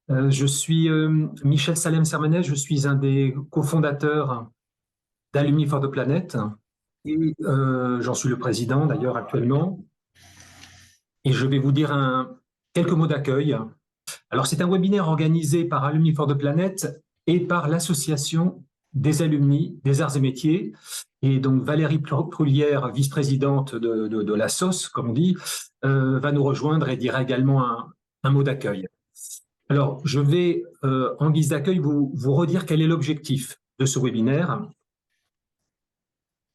Je suis Michel Salem-Sermenez, je suis un des cofondateurs d'Alumni for the Planet et j'en suis le président d'ailleurs actuellement. Et je vais vous dire quelques mots d'accueil. Alors c'est un webinaire organisé par Alumni for the Planet et par l'association des alumni des arts et métiers. Et donc Valérie Proulière, vice-présidente de la SOS, comme on dit, va nous rejoindre et dira également un mot d'accueil. Alors, je vais, en guise d'accueil, vous redire quel est l'objectif de ce webinaire.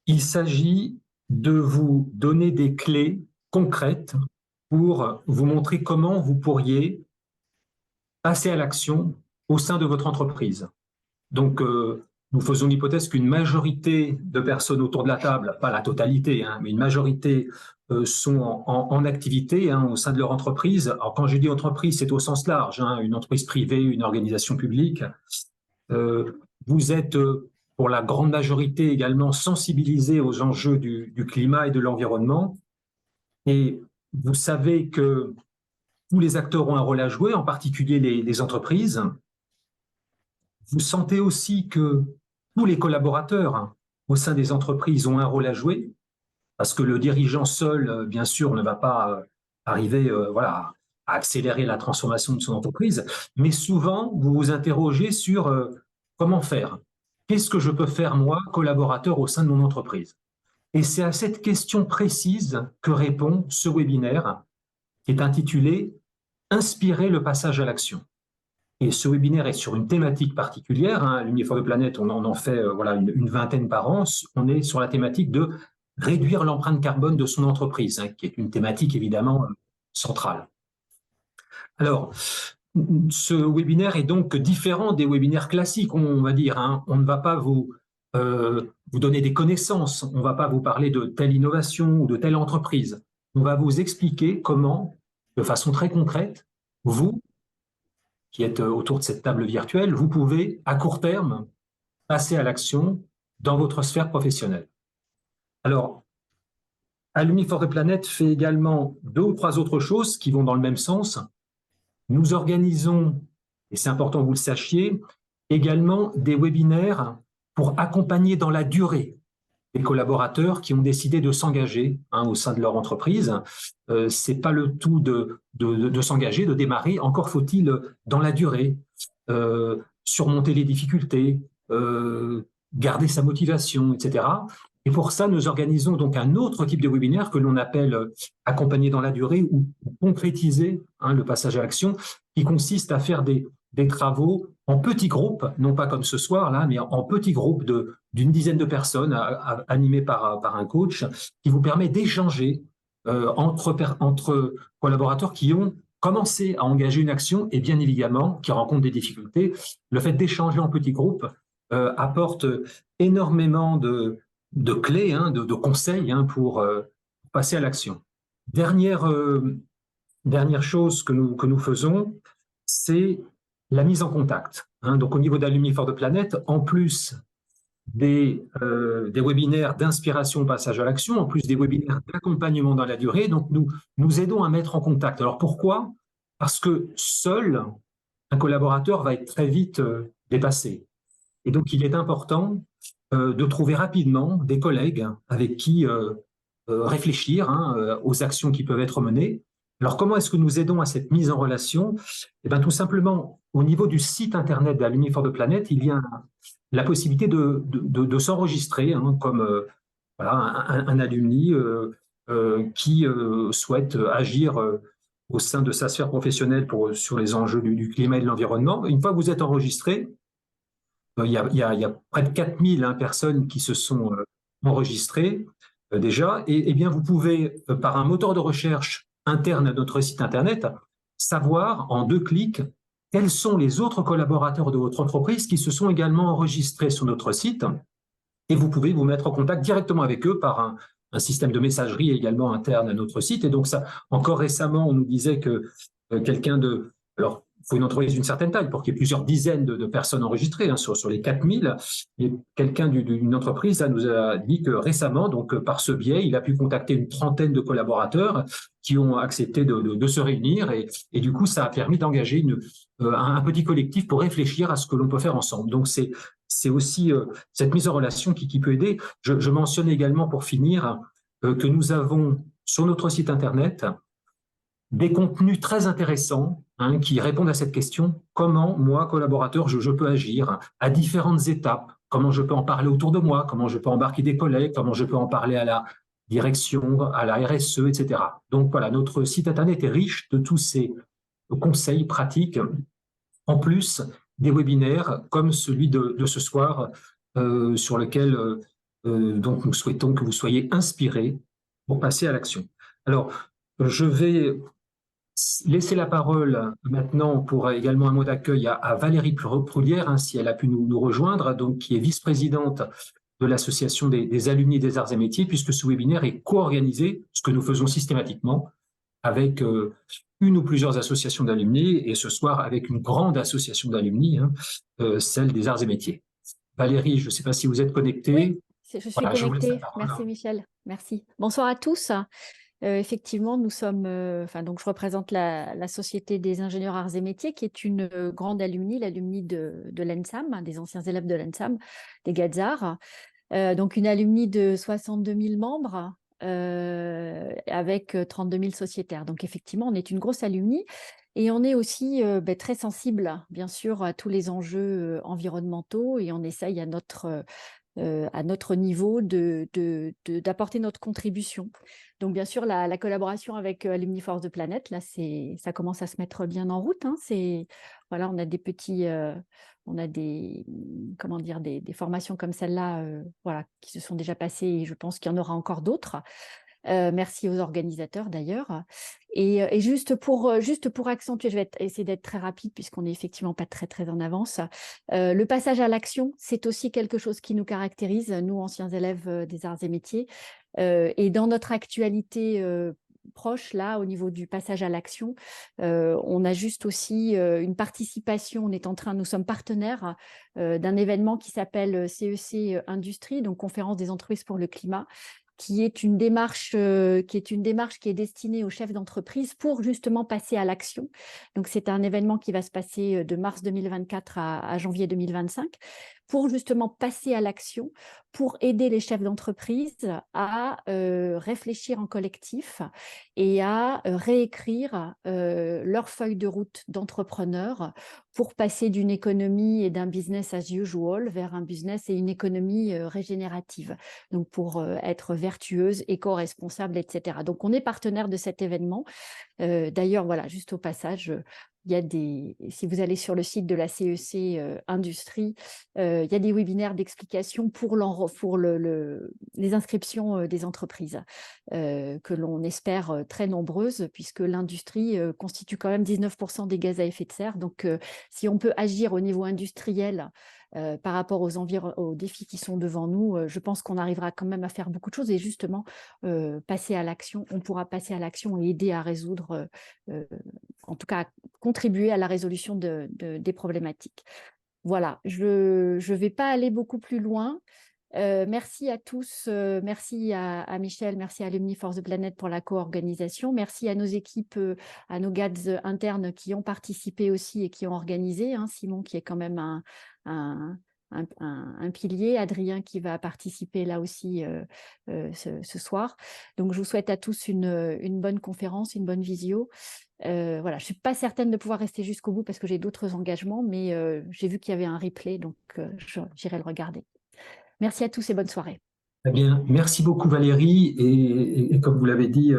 Il s'agit de vous donner des clés concrètes pour vous montrer comment vous pourriez passer à l'action au sein de votre entreprise. Donc, nous faisons l'hypothèse qu'une majorité de personnes autour de la table, pas la totalité, mais une majorité sont en activité au sein de leur entreprise. Alors, quand je dis entreprise, c'est au sens large, une entreprise privée, une organisation publique. Vous êtes, pour la grande majorité, également sensibilisés aux enjeux du climat et de l'environnement. Et vous savez que tous les acteurs ont un rôle à jouer, en particulier les entreprises. Vous sentez aussi que tous les collaborateurs au sein des entreprises ont un rôle à jouer, parce que le dirigeant seul, bien sûr, ne va pas arriver à accélérer la transformation de son entreprise, mais souvent, vous vous interrogez sur comment faire. Qu'est-ce que je peux faire, moi, collaborateur, au sein de mon entreprise? Et c'est à cette question précise que répond ce webinaire, qui est intitulé « Inspirer le passage à l'action ». Et ce webinaire est sur une thématique particulière. Alumni for the Planet, on en fait une vingtaine par an. On est sur la thématique de réduire l'empreinte carbone de son entreprise, qui est une thématique évidemment centrale. Alors, ce webinaire est donc différent des webinaires classiques, on va dire. On ne va pas vous donner des connaissances, on ne va pas vous parler de telle innovation ou de telle entreprise. On va vous expliquer comment, de façon très concrète, vous, qui êtes autour de cette table virtuelle, vous pouvez, à court terme, passer à l'action dans votre sphère professionnelle. Alors, Alumni for the Planet fait également 2 ou 3 autres choses qui vont dans le même sens. Nous organisons, et c'est important que vous le sachiez, également des webinaires pour accompagner dans la durée les collaborateurs qui ont décidé de s'engager au sein de leur entreprise. C'est pas le tout de s'engager, de démarrer, encore faut-il dans la durée, surmonter les difficultés, garder sa motivation, etc. Et pour ça, nous organisons donc un autre type de webinaire que l'on appelle accompagner dans la durée ou concrétiser le passage à l'action, qui consiste à faire des travaux en petits groupes, non pas comme ce soir là, mais en petits groupes d'une dizaine de personnes animés par un coach, qui vous permet d'échanger entre collaborateurs qui ont commencé à engager une action et bien évidemment qui rencontrent des difficultés. Le fait d'échanger en petits groupes apporte énormément de clés, de conseils pour passer à l'action. Dernière chose que nous faisons, c'est la mise en contact. Donc au niveau d'Alumni for the Planet, en plus des webinaires d'inspiration au passage à l'action, en plus des webinaires d'accompagnement dans la durée, donc nous aidons à mettre en contact. Alors pourquoi? Parce que seul un collaborateur va être très vite dépassé. Et donc il est important de trouver rapidement des collègues avec qui réfléchir aux actions qui peuvent être menées. Alors, comment est-ce que nous aidons à cette mise en relation? Eh bien, tout simplement, au niveau du site internet d'Alumni for the Planet, il y a la possibilité de s'enregistrer comme un alumni qui souhaite agir au sein de sa sphère professionnelle sur les enjeux du climat et de l'environnement. Une fois que vous êtes enregistré, il y a près de 4000 personnes qui se sont enregistrées déjà, et bien vous pouvez, par un moteur de recherche interne à notre site internet, savoir en 2 clics quels sont les autres collaborateurs de votre entreprise qui se sont également enregistrés sur notre site, et vous pouvez vous mettre en contact directement avec eux par un système de messagerie également interne à notre site. Et donc ça, encore récemment, on nous disait que quelqu'un alors faut une entreprise d'une certaine taille pour qu'il y ait plusieurs dizaines de personnes enregistrées, hein, sur les 4000. Quelqu'un d'une entreprise là, nous a dit que récemment, donc par ce biais, il a pu contacter une trentaine de collaborateurs qui ont accepté de se réunir et du coup, ça a permis d'engager un petit collectif pour réfléchir à ce que l'on peut faire ensemble. Donc, c'est aussi cette mise en relation qui peut aider. Je mentionne également, pour finir, que nous avons sur notre site Internet des contenus très intéressants, hein, qui répondent à cette question: comment, moi, collaborateur, je peux agir à différentes étapes, comment je peux en parler autour de moi, comment je peux embarquer des collègues, comment je peux en parler à la direction, à la RSE, etc. Donc voilà, notre site Internet est riche de tous ces conseils pratiques, en plus des webinaires comme celui de ce soir, sur lequel donc nous souhaitons que vous soyez inspirés pour passer à l'action. Alors, je vais laisser la parole maintenant pour également un mot d'accueil à Valérie Proulière, hein, si elle a pu nous rejoindre, donc, qui est vice-présidente de l'Association des alumni des arts et métiers, puisque ce webinaire est co-organisé, ce que nous faisons systématiquement, avec une ou plusieurs associations d'alumni, et ce soir avec une grande association d'alumni, hein, celle des arts et métiers. Valérie, je ne sais pas si vous êtes connectée. Oui, je suis voilà, connectée. Merci Michel, merci. Bonsoir à tous. Effectivement, nous sommes, donc je représente la Société des ingénieurs arts et métiers, qui est une grande alumni, l'alumni de l'ENSAM, des anciens élèves de l'ENSAM, des Gadzarts. Donc une alumni de 62 000 membres, avec 32 000 sociétaires. Donc effectivement, on est une grosse alumni. Et on est aussi très sensible, bien sûr, à tous les enjeux environnementaux, et on essaye à notre niveau d'apporter notre contribution. Donc, bien sûr, la collaboration avec Alumni for the Planet, là, ça commence à se mettre bien en route, hein. Voilà, on a des petits, on a comment dire, des formations comme celle-là, voilà, qui se sont déjà passées, et je pense qu'il y en aura encore d'autres. Merci aux organisateurs d'ailleurs. Et juste pour accentuer, je vais essayer d'être très rapide puisqu'on n'est effectivement pas très en avance. Le passage à l'action, c'est aussi quelque chose qui nous caractérise, nous, anciens élèves des arts et métiers. Et dans notre actualité proche, là, au niveau du passage à l'action, on a juste aussi une participation. Nous sommes partenaires d'un événement qui s'appelle CEC Industrie, donc Conférence des entreprises pour le climat, qui est une démarche qui est destinée aux chefs d'entreprise pour justement passer à l'action. Donc, c'est un événement qui va se passer de mars 2024 à janvier 2025, pour justement passer à l'action, pour aider les chefs d'entreprise à réfléchir en collectif et à réécrire leur feuille de route d'entrepreneur pour passer d'une économie et d'un business as usual vers un business et une économie régénérative, donc pour être vertueuse, éco-responsable, etc. Donc, on est partenaire de cet événement. D'ailleurs, voilà, juste au passage, il y a si vous allez sur le site de la CEC Industrie, il y a des webinaires d'explication pour les inscriptions des entreprises, que l'on espère très nombreuses, puisque l'industrie constitue quand même 19% des gaz à effet de serre. Donc, si on peut agir au niveau industriel par rapport aux défis qui sont devant nous, je pense qu'on arrivera quand même à faire beaucoup de choses, et justement, passer à l'action. On pourra passer à l'action et aider à résoudre, en tout cas, contribuer à la résolution des problématiques. Voilà, je ne vais pas aller beaucoup plus loin. Merci à tous, merci à Michel, merci à Alumni for the Planet pour la co-organisation, merci à nos équipes, à nos GADS internes qui ont participé aussi et qui ont organisé, hein, Simon qui est quand même un pilier, Adrien qui va participer là aussi ce soir. Donc je vous souhaite à tous une bonne conférence, une bonne visio. Voilà, je ne suis pas certaine de pouvoir rester jusqu'au bout parce que j'ai d'autres engagements, mais j'ai vu qu'il y avait un replay, donc j'irai le regarder. Merci à tous et bonne soirée. Très bien, merci beaucoup Valérie. Et comme vous l'avez dit,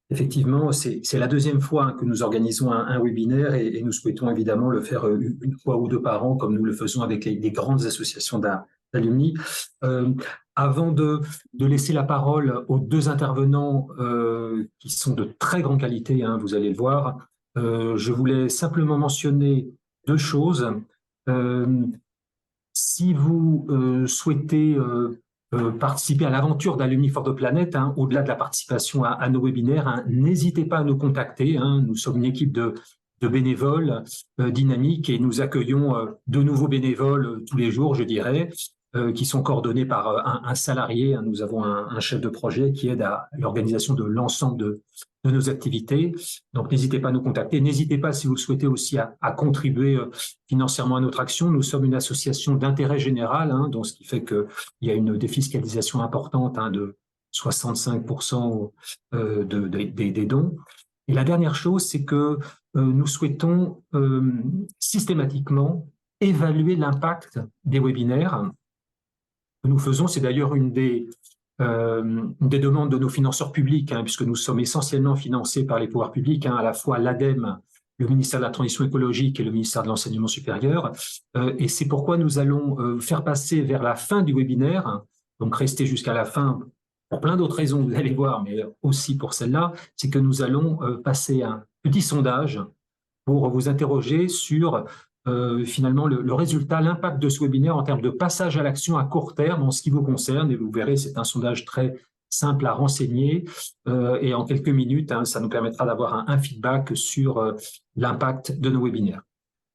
effectivement, c'est la deuxième fois, hein, que nous organisons un webinaire, et nous souhaitons évidemment le faire une fois ou deux par an, comme nous le faisons avec les grandes associations d'alumni. Avant de laisser la parole aux deux intervenants qui sont de très grande qualité, hein, vous allez le voir, je voulais simplement mentionner deux choses. Si vous souhaitez participer à l'aventure d'Alumni for the Planet, hein, au-delà de la participation à nos webinaires, hein, n'hésitez pas à nous contacter, hein. Nous sommes une équipe de de bénévoles dynamiques et nous accueillons de nouveaux bénévoles tous les jours, je dirais, qui sont coordonnés par un salarié. Nous avons un chef de projet qui aide à l'organisation de l'ensemble de nos activités. Donc, n'hésitez pas à nous contacter. N'hésitez pas, si vous le souhaitez, aussi à contribuer financièrement à notre action. Nous sommes une association d'intérêt général, donc ce qui fait qu'il y a une défiscalisation importante de 65% des dons. Et la dernière chose, c'est que nous souhaitons systématiquement évaluer l'impact des webinaires que nous faisons. C'est d'ailleurs une des demandes de nos financeurs publics, puisque nous sommes essentiellement financés par les pouvoirs publics, à la fois l'ADEME, le ministère de la Transition écologique et le ministère de l'Enseignement supérieur. Et c'est pourquoi nous allons faire passer vers la fin du webinaire, donc rester jusqu'à la fin pour plein d'autres raisons, vous allez voir, mais aussi pour celle-là, c'est que nous allons passer un petit sondage pour vous interroger sur finalement le résultat, l'impact de ce webinaire en termes de passage à l'action à court terme en ce qui vous concerne. Et vous verrez, c'est un sondage très simple à renseigner et en quelques minutes, ça nous permettra d'avoir un feedback sur l'impact de nos webinaires.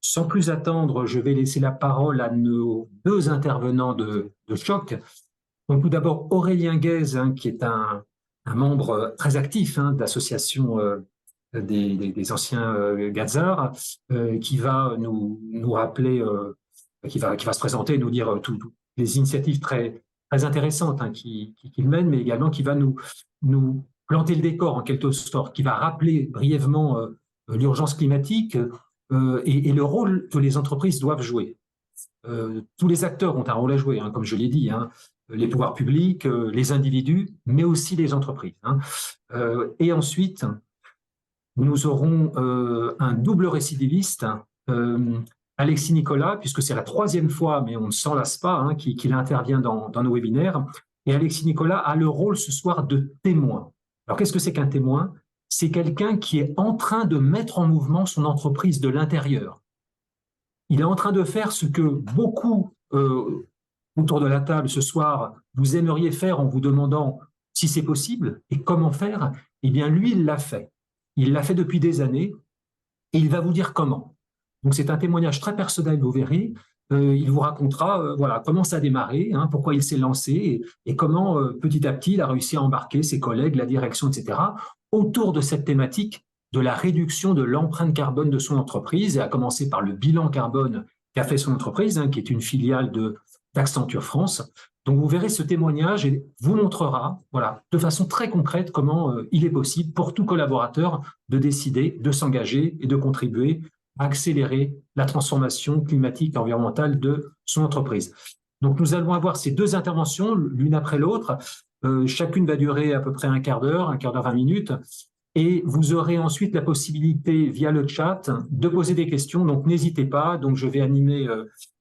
Sans plus attendre, je vais laisser la parole à nos deux intervenants de choc. Donc, tout d'abord, Aurélien Guèze, qui est un membre très actif de l'association des anciens Gazards, qui va nous rappeler, qui va se présenter, nous dire toutes les initiatives très, très intéressantes qu'il mène, mais également qui va nous planter le décor en quelque sorte, qui va rappeler brièvement l'urgence climatique et le rôle que les entreprises doivent jouer. Tous les acteurs ont un rôle à jouer, comme je l'ai dit, les pouvoirs publics, les individus, mais aussi les entreprises. Et ensuite, nous aurons un double récidiviste, Alexis Nicolas, puisque c'est la troisième fois, mais on ne s'en lasse pas, qu'il intervient dans nos webinaires. Et Alexis Nicolas a le rôle ce soir de témoin. Alors, qu'est-ce que c'est qu'un témoin? C'est quelqu'un qui est en train de mettre en mouvement son entreprise de l'intérieur. Il est en train de faire ce que beaucoup autour de la table ce soir, vous aimeriez faire en vous demandant si c'est possible et comment faire. Eh bien, lui, il l'a fait. Il l'a fait depuis des années et il va vous dire comment. Donc, c'est un témoignage très personnel, vous verrez. Il vous racontera voilà, comment ça a démarré, pourquoi il s'est lancé et comment petit à petit il a réussi à embarquer ses collègues, la direction, etc., autour de cette thématique de la réduction de l'empreinte carbone de son entreprise, et à commencer par le bilan carbone qu'a fait son entreprise, qui est une filiale d'Accenture France. Donc, vous verrez ce témoignage et vous montrera voilà, de façon très concrète comment il est possible pour tout collaborateur de décider, de s'engager et de contribuer à accélérer la transformation climatique et environnementale de son entreprise. Donc, nous allons avoir ces deux interventions, l'une après l'autre. Chacune va durer à peu près un quart d'heure, 20 minutes. Et vous aurez ensuite la possibilité, via le chat, de poser des questions. Donc, n'hésitez pas. Donc, je vais animer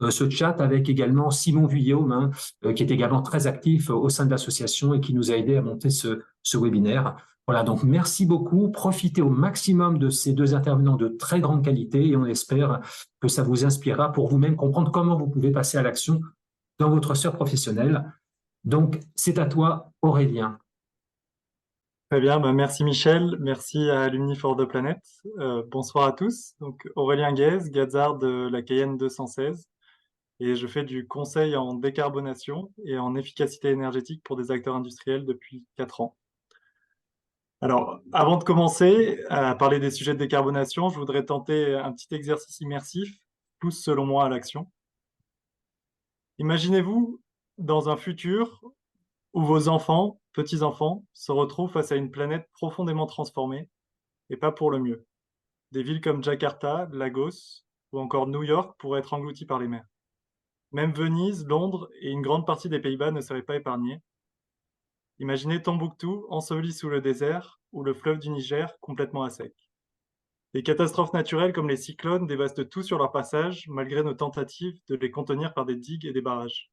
ce chat avec également Simon Vuillaume, qui est également très actif au sein de l'association et qui nous a aidé à monter ce webinaire. Voilà, donc merci beaucoup. Profitez au maximum de ces deux intervenants de très grande qualité et on espère que ça vous inspirera pour vous-même comprendre comment vous pouvez passer à l'action dans votre sphère professionnelle. Donc, c'est à toi, Aurélien. Très bien, merci Michel, merci à Alumni for the Planet. Bonsoir à tous. Donc Aurélien Guèze, Gazard de la Cayenne 216, et je fais du conseil en décarbonation et en efficacité énergétique pour des acteurs industriels depuis 4 ans. Alors, avant de commencer à parler des sujets de décarbonation, je voudrais tenter un petit exercice immersif, pousse selon moi à l'action. Imaginez-vous dans un futur où vos enfants, petits-enfants, se retrouvent face à une planète profondément transformée, et pas pour le mieux. Des villes comme Jakarta, Lagos ou encore New York pourraient être englouties par les mers. Même Venise, Londres et une grande partie des Pays-Bas ne seraient pas épargnés. Imaginez Tombouctou enseveli sous le désert ou le fleuve du Niger complètement à sec. Des catastrophes naturelles comme les cyclones dévastent tout sur leur passage malgré nos tentatives de les contenir par des digues et des barrages.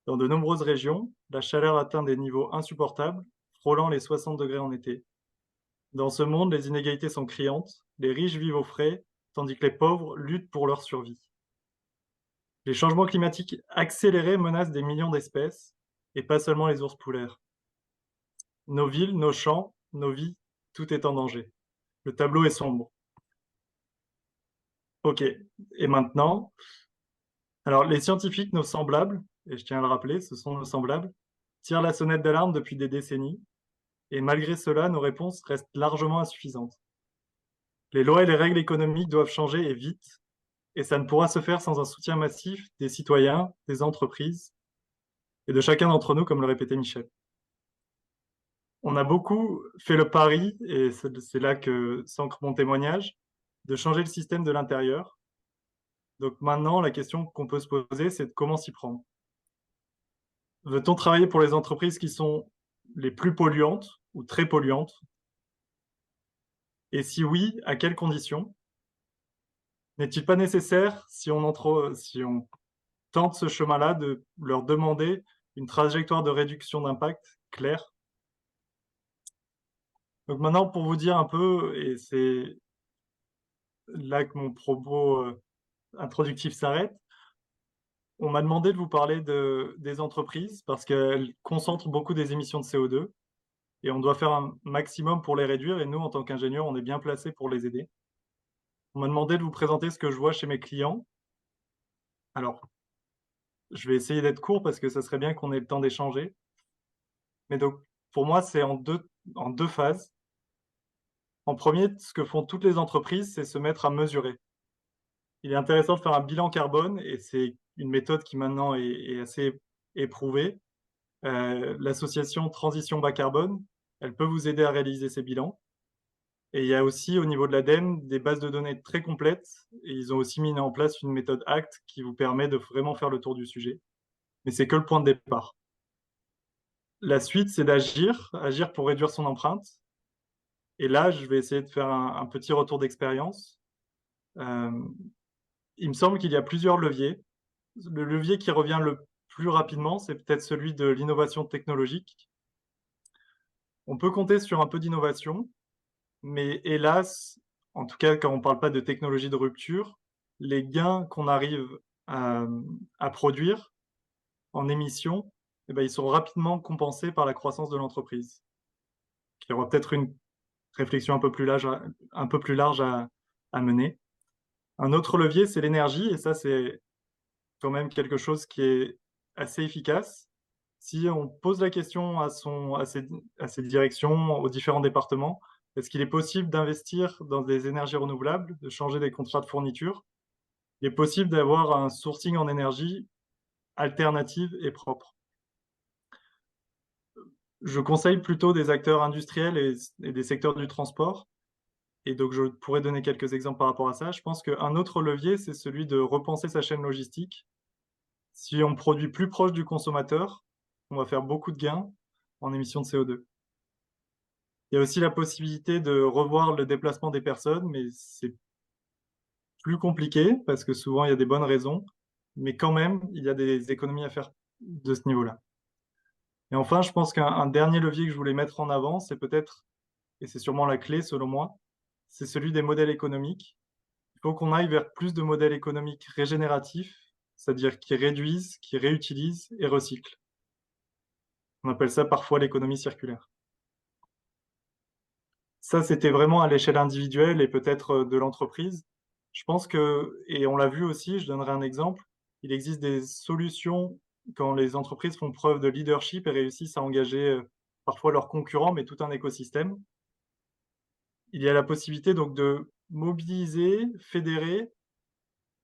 Dans de nombreuses régions, la chaleur atteint des niveaux insupportables, frôlant les 60 degrés en été. Dans ce monde, les inégalités sont criantes, les riches vivent au frais, tandis que les pauvres luttent pour leur survie. Les changements climatiques accélérés menacent des millions d'espèces, et pas seulement les ours polaires. Nos villes, nos champs, nos vies, tout est en danger. Le tableau est sombre. Ok, et maintenant, alors les scientifiques, nos semblables, et je tiens à le rappeler, ce sont nos semblables, tirent la sonnette d'alarme depuis des décennies, et malgré cela, nos réponses restent largement insuffisantes. Les lois et les règles économiques doivent changer et vite, et ça ne pourra se faire sans un soutien massif des citoyens, des entreprises et de chacun d'entre nous, comme le répétait Michel. On a beaucoup fait le pari, et c'est là que s'ancre mon témoignage, de changer le système de l'intérieur. Donc maintenant, la question qu'on peut se poser, c'est de comment s'y prendre. Veut-on travailler pour les entreprises qui sont les plus polluantes ou très polluantes? Et si oui, à quelles conditions? N'est-il pas nécessaire, si on tente ce chemin-là, de leur demander une trajectoire de réduction d'impact claire? Donc maintenant, pour vous dire un peu, et c'est là que mon propos introductif s'arrête, on m'a demandé de vous parler des entreprises parce qu'elles concentrent beaucoup des émissions de CO2 et on doit faire un maximum pour les réduire, et nous, en tant qu'ingénieurs, on est bien placés pour les aider. On m'a demandé de vous présenter ce que je vois chez mes clients. Alors, je vais essayer d'être court parce que ça serait bien qu'on ait le temps d'échanger. Mais donc, pour moi, c'est en deux phases. En premier, ce que font toutes les entreprises, c'est se mettre à mesurer. Il est intéressant de faire un bilan carbone, et c'est une méthode qui maintenant est assez éprouvée. L'association Transition Bas Carbone, elle peut vous aider à réaliser ces bilans. Et il y a aussi, au niveau de l'ADEME, des bases de données très complètes, et ils ont aussi mis en place une méthode ACT qui vous permet de vraiment faire le tour du sujet. Mais c'est que le point de départ. La suite, c'est d'agir, agir pour réduire son empreinte. Et là, je vais essayer de faire un petit retour d'expérience. Euh, il me semble qu'il y a plusieurs leviers. Le levier qui revient le plus rapidement, c'est peut-être celui de l'innovation technologique. On peut compter sur un peu d'innovation, mais hélas, en tout cas quand on ne parle pas de technologie de rupture, les gains qu'on arrive à, à produire en émissions, eh ben, ils sont rapidement compensés par la croissance de l'entreprise. Il y aura peut-être une réflexion un peu plus large à mener. Un autre levier, c'est l'énergie, et ça, c'est quand même quelque chose qui est assez efficace. Si on pose la question à ces directions, aux différents départements, est-ce qu'il est possible d'investir dans des énergies renouvelables, de changer des contrats de fourniture? Il est possible d'avoir un sourcing en énergie alternative et propre. Je conseille plutôt des acteurs industriels et des secteurs du transport. Et donc, je pourrais donner quelques exemples par rapport à ça. Je pense qu'un autre levier, c'est celui de repenser sa chaîne logistique. Si on produit plus proche du consommateur, on va faire beaucoup de gains en émissions de CO2. Il y a aussi la possibilité de revoir le déplacement des personnes, mais c'est plus compliqué parce que souvent il y a des bonnes raisons, mais quand même, il y a des économies à faire de ce niveau-là. Et enfin, je pense qu'un dernier levier que je voulais mettre en avant, c'est peut-être, et c'est sûrement la clé selon moi, c'est celui des modèles économiques. Il faut qu'on aille vers plus de modèles économiques régénératifs, c'est-à-dire qui réduisent, qui réutilisent et recyclent. On appelle ça parfois l'économie circulaire. Ça, c'était vraiment à l'échelle individuelle et peut-être de l'entreprise. Je pense que, et on l'a vu aussi, je donnerai un exemple, il existe des solutions quand les entreprises font preuve de leadership et réussissent à engager parfois leurs concurrents, mais tout un écosystème. Il y a la possibilité donc de mobiliser, fédérer,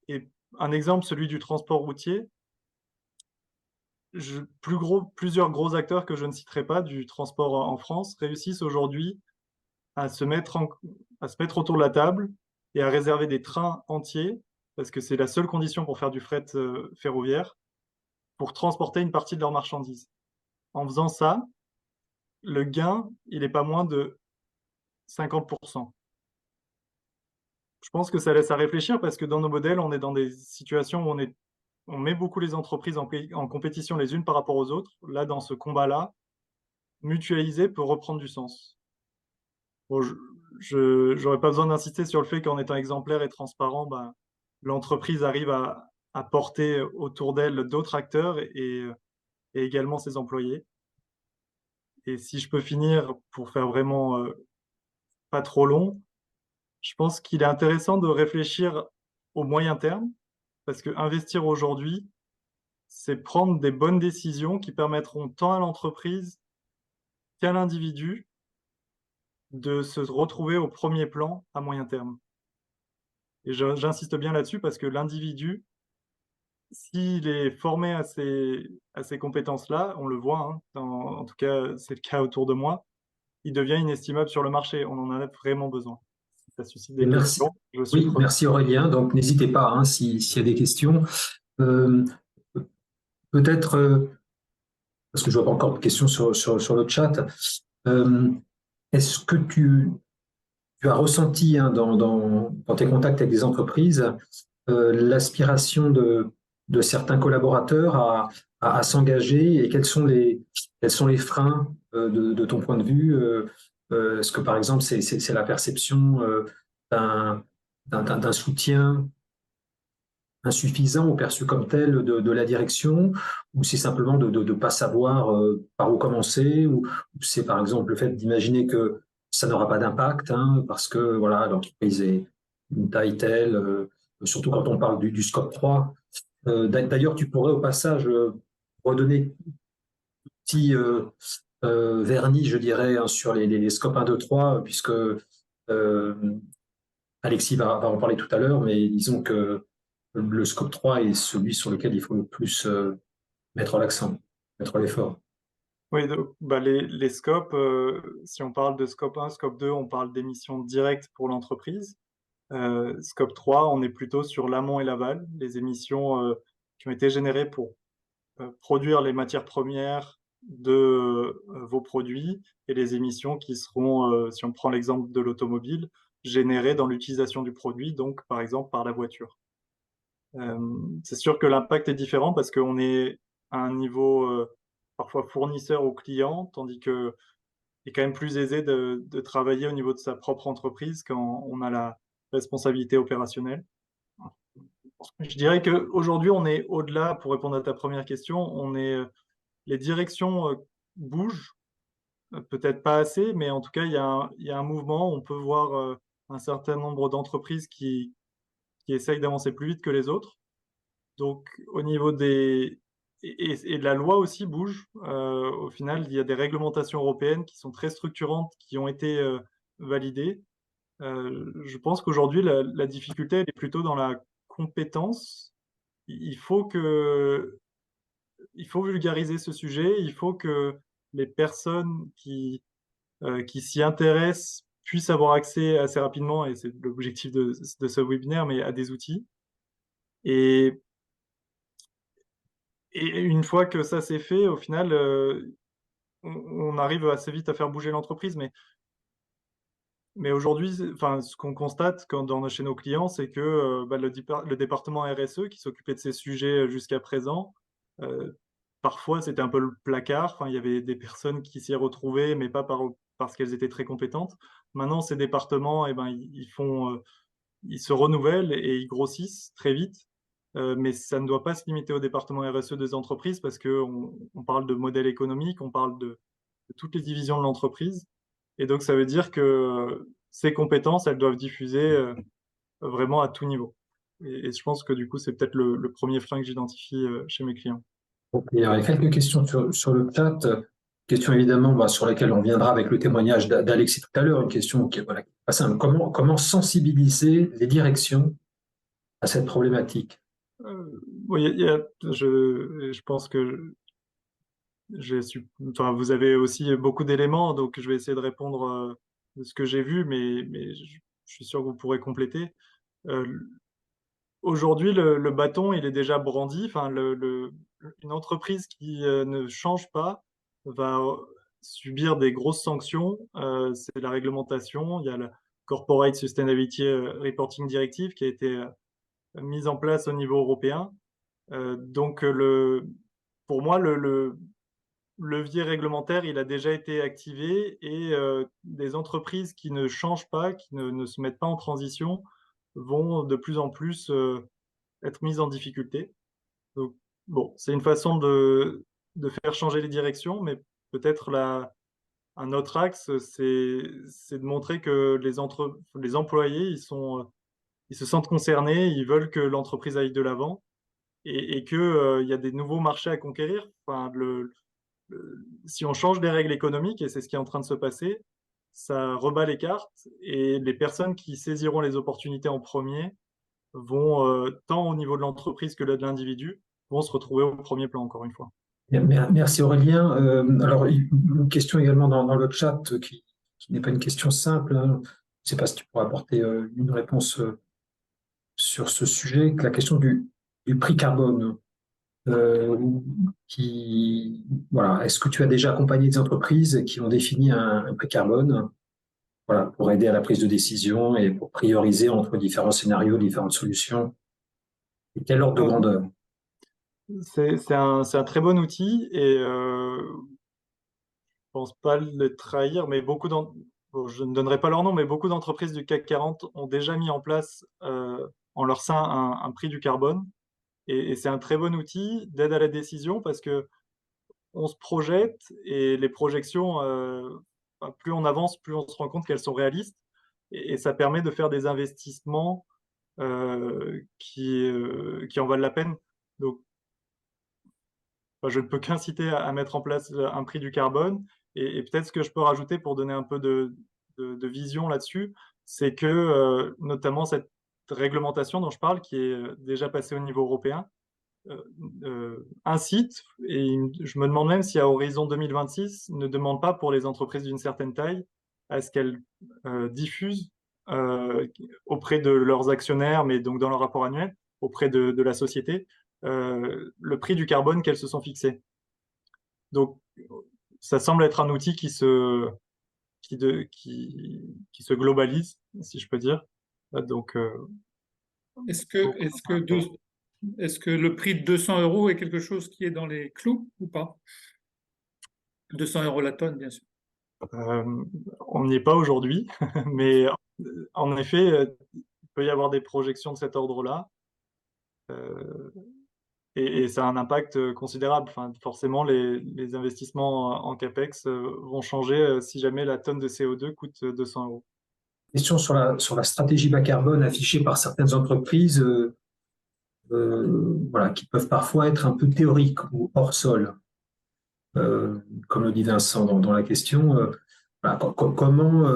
et un exemple, celui du transport routier. Plusieurs gros acteurs que je ne citerai pas du transport en France réussissent aujourd'hui à se mettre autour de la table et à réserver des trains entiers, parce que c'est la seule condition pour faire du fret ferroviaire, pour transporter une partie de leurs marchandises. En faisant ça, le gain, il n'est pas moins de 50%. Je pense que ça laisse à réfléchir parce que dans nos modèles, on est dans des situations où on met beaucoup les entreprises en compétition les unes par rapport aux autres. Là, dans ce combat-là, mutualiser peut reprendre du sens. Bon, je n'aurais pas besoin d'insister sur le fait qu'en étant exemplaire et transparent, ben, l'entreprise arrive à porter autour d'elle d'autres acteurs et également ses employés. Et si je peux finir pour faire vraiment pas trop long, je pense qu'il est intéressant de réfléchir au moyen terme, parce que investir aujourd'hui, c'est prendre des bonnes décisions qui permettront tant à l'entreprise qu'à l'individu de se retrouver au premier plan à moyen terme. Et j'insiste bien là-dessus parce que l'individu, s'il est formé à ces compétences-là, on le voit, hein, en tout cas, c'est le cas autour de moi, il devient inestimable sur le marché. On en a vraiment besoin. Si ça suscite des Merci. questions, je suis Oui, preneur. merci Aurélien. Donc, n'hésitez pas hein, s'il y a des questions. Euh, Peut-être, parce que je vois pas encore de questions sur le chat, euh, est-ce que tu as ressenti hein, dans tes contacts avec des entreprises l'aspiration de certains collaborateurs à s'engager et quels sont les freins de ton point de vue est-ce que par exemple c'est la perception d'un d'un soutien insuffisant ou perçu comme tel de la direction, ou c'est simplement de ne pas savoir par où commencer, ou c'est par exemple le fait d'imaginer que ça n'aura pas d'impact, hein, parce que voilà, l'entreprise est une taille telle, surtout quand on parle du scope 3. D'ailleurs, tu pourrais au passage redonner un petit vernis, je dirais, hein, sur les scopes 1, 2, 3, puisque Alexis va en parler tout à l'heure, mais disons que le scope 3 est celui sur lequel il faut le plus mettre l'accent, mettre l'effort. Oui, donc, bah, les scopes, si on parle de scope 1, scope 2, on parle d'émissions directes pour l'entreprise. Scope 3, on est plutôt sur l'amont et l'aval, les émissions qui ont été générées pour produire les matières premières de vos produits et les émissions qui seront, si on prend l'exemple de l'automobile, générées dans l'utilisation du produit, donc par exemple par la voiture. C'est sûr que l'impact est différent parce qu'on est à un niveau parfois fournisseur ou client, tandis que c'est quand même plus aisé de travailler au niveau de sa propre entreprise quand on a la responsabilité opérationnelle. Je dirais qu'aujourd'hui, on est au-delà, pour répondre à ta première question, on est, les directions bougent, peut-être pas assez, mais en tout cas, il y a un mouvement. On peut voir un certain nombre d'entreprises qui essayent d'avancer plus vite que les autres. Donc, au niveau des... Et la loi aussi bouge. Au final, il y a des réglementations européennes qui sont très structurantes, qui ont été validées. Je pense qu'aujourd'hui, la difficulté, elle est plutôt dans la compétence. Il faut il faut vulgariser ce sujet. Il faut que les personnes qui s'y intéressent puissent avoir accès assez rapidement, et c'est l'objectif de ce webinaire, mais à des outils. Et Et une fois que ça c'est fait, au final, on arrive assez vite à faire bouger l'entreprise. Mais aujourd'hui, enfin, ce qu'on constate chez nos clients, c'est que bah, le département RSE qui s'occupait de ces sujets jusqu'à présent, euh, parfois c'était un peu le placard. Enfin, il y avait des personnes qui s'y retrouvaient, mais pas parce qu'elles étaient très compétentes. Maintenant, ces départements, eh ben, ils se renouvellent et ils grossissent très vite. Mais ça ne doit pas se limiter au département RSE des entreprises parce qu'on parle de modèle économique, on parle de toutes les divisions de l'entreprise. Et donc, ça veut dire que ces compétences, elles doivent diffuser vraiment à tout niveau. Et je pense que du coup, c'est peut-être le premier frein que j'identifie chez mes clients. Donc, il y a quelques questions sur le chat. Question évidemment bah, sur lesquelles on viendra avec le témoignage d'Alexis tout à l'heure. Une question qui est voilà, pas simple. Comment sensibiliser les directions à cette problématique? Oui, je pense que enfin, vous avez aussi beaucoup d'éléments, donc je vais essayer de répondre de ce que j'ai vu, mais je suis sûr que vous pourrez compléter. Euh, Aujourd'hui, le bâton, il est déjà brandi. Enfin, une entreprise qui ne change pas va subir des grosses sanctions. C'est la réglementation. Il y a la Corporate Sustainability Reporting Directive qui a été mise en place au niveau européen. Donc, pour moi, le levier réglementaire, il a déjà été activé et des entreprises qui ne changent pas, qui ne se mettent pas en transition, vont de plus en plus être mises en difficulté. Donc, bon, c'est une façon de faire changer les directions, mais peut-être un autre axe, c'est de montrer que les employés, ils sont ils se sentent concernés, ils veulent que l'entreprise aille de l'avant et qu'il y a des nouveaux marchés à conquérir. Enfin, si on change les règles économiques, et c'est ce qui est en train de se passer, ça rebat les cartes et les personnes qui saisiront les opportunités en premier vont, tant au niveau de l'entreprise que de l'individu, vont se retrouver au premier plan, encore une fois. Merci Aurélien. Alors, une question également dans le chat qui n'est pas une question simple, hein. Je ne sais pas si tu pourras apporter une réponse sur ce sujet, la question du prix carbone. Euh, voilà, est-ce que tu as déjà accompagné des entreprises qui ont défini un prix carbone, voilà, pour aider à la prise de décision et pour prioriser entre différents scénarios, différentes solutions? Et quel ordre de grandeur? C'est un très bon outil et je pense pas le trahir, mais bon, je ne donnerai pas leur nom, mais beaucoup d'entreprises du CAC 40 ont déjà mis en place en leur sein un prix du carbone. Et c'est un très bon outil d'aide à la décision parce que on se projette et les projections, enfin, plus on avance, plus on se rend compte qu'elles sont réalistes et ça permet de faire des investissements qui en valent la peine. Donc, enfin, je ne peux qu'inciter à mettre en place un prix du carbone et peut-être ce que je peux rajouter pour donner un peu de vision là-dessus, c'est que notamment cette réglementation dont je parle, qui est déjà passée au niveau européen, incite, et je me demande même si à horizon 2026 ne demande pas pour les entreprises d'une certaine taille à ce qu'elles diffusent euh, auprès de leurs actionnaires, mais donc dans leur rapport annuel, auprès de la société, le prix du carbone qu'elles se sont fixés. Donc, ça semble être un outil qui se globalise, si je peux dire. Donc, Est-ce que, est-ce que, deux- est-ce que le prix de 200 euros est quelque chose qui est dans les clous ou pas? 200 euros la tonne, bien sûr. Euh, on n'y est pas aujourd'hui, mais en effet, il peut y avoir des projections de cet ordre-là, euh, et ça a un impact considérable. Enfin, forcément, les investissements en CAPEX vont changer si jamais la tonne de CO2 coûte 200 euros. Question sur la stratégie bas carbone affichée par certaines entreprises, voilà, qui peuvent parfois être un peu théoriques ou hors sol. Comme le dit Vincent dans la question, voilà, comment,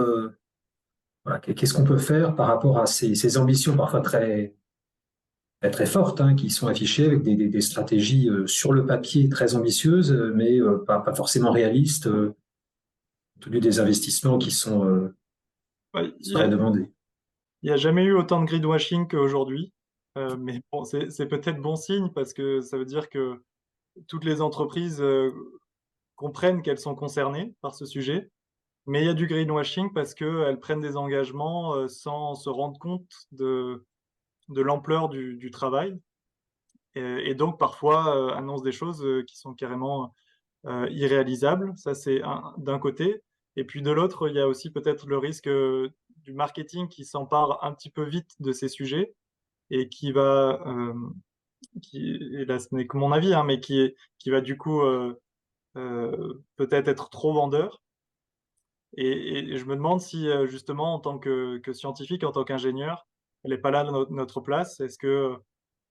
voilà, qu'est-ce qu'on peut faire par rapport à ces ambitions parfois très fortes, hein, qui sont affichées avec des stratégies sur le papier très ambitieuses, mais pas forcément réalistes, compte tenu des investissements Ouais, qui seraient demandés. il n'y a jamais eu autant de greenwashing qu'aujourd'hui, mais bon, c'est peut-être bon signe parce que ça veut dire que toutes les entreprises comprennent qu'elles sont concernées par ce sujet. Mais il y a du greenwashing parce qu'elles prennent des engagements sans se rendre compte de l'ampleur du travail et donc parfois annoncent des choses qui sont carrément irréalisables. Ça, c'est d'un côté. Et puis de l'autre, il y a aussi peut-être le risque du marketing qui s'empare un petit peu vite de ces sujets et et là ce n'est que mon avis, hein, mais qui va du coup peut-être être trop vendeur. Et je me demande si, justement, en tant que scientifique, en tant qu'ingénieur, elle n'est pas là notre place. Est-ce que,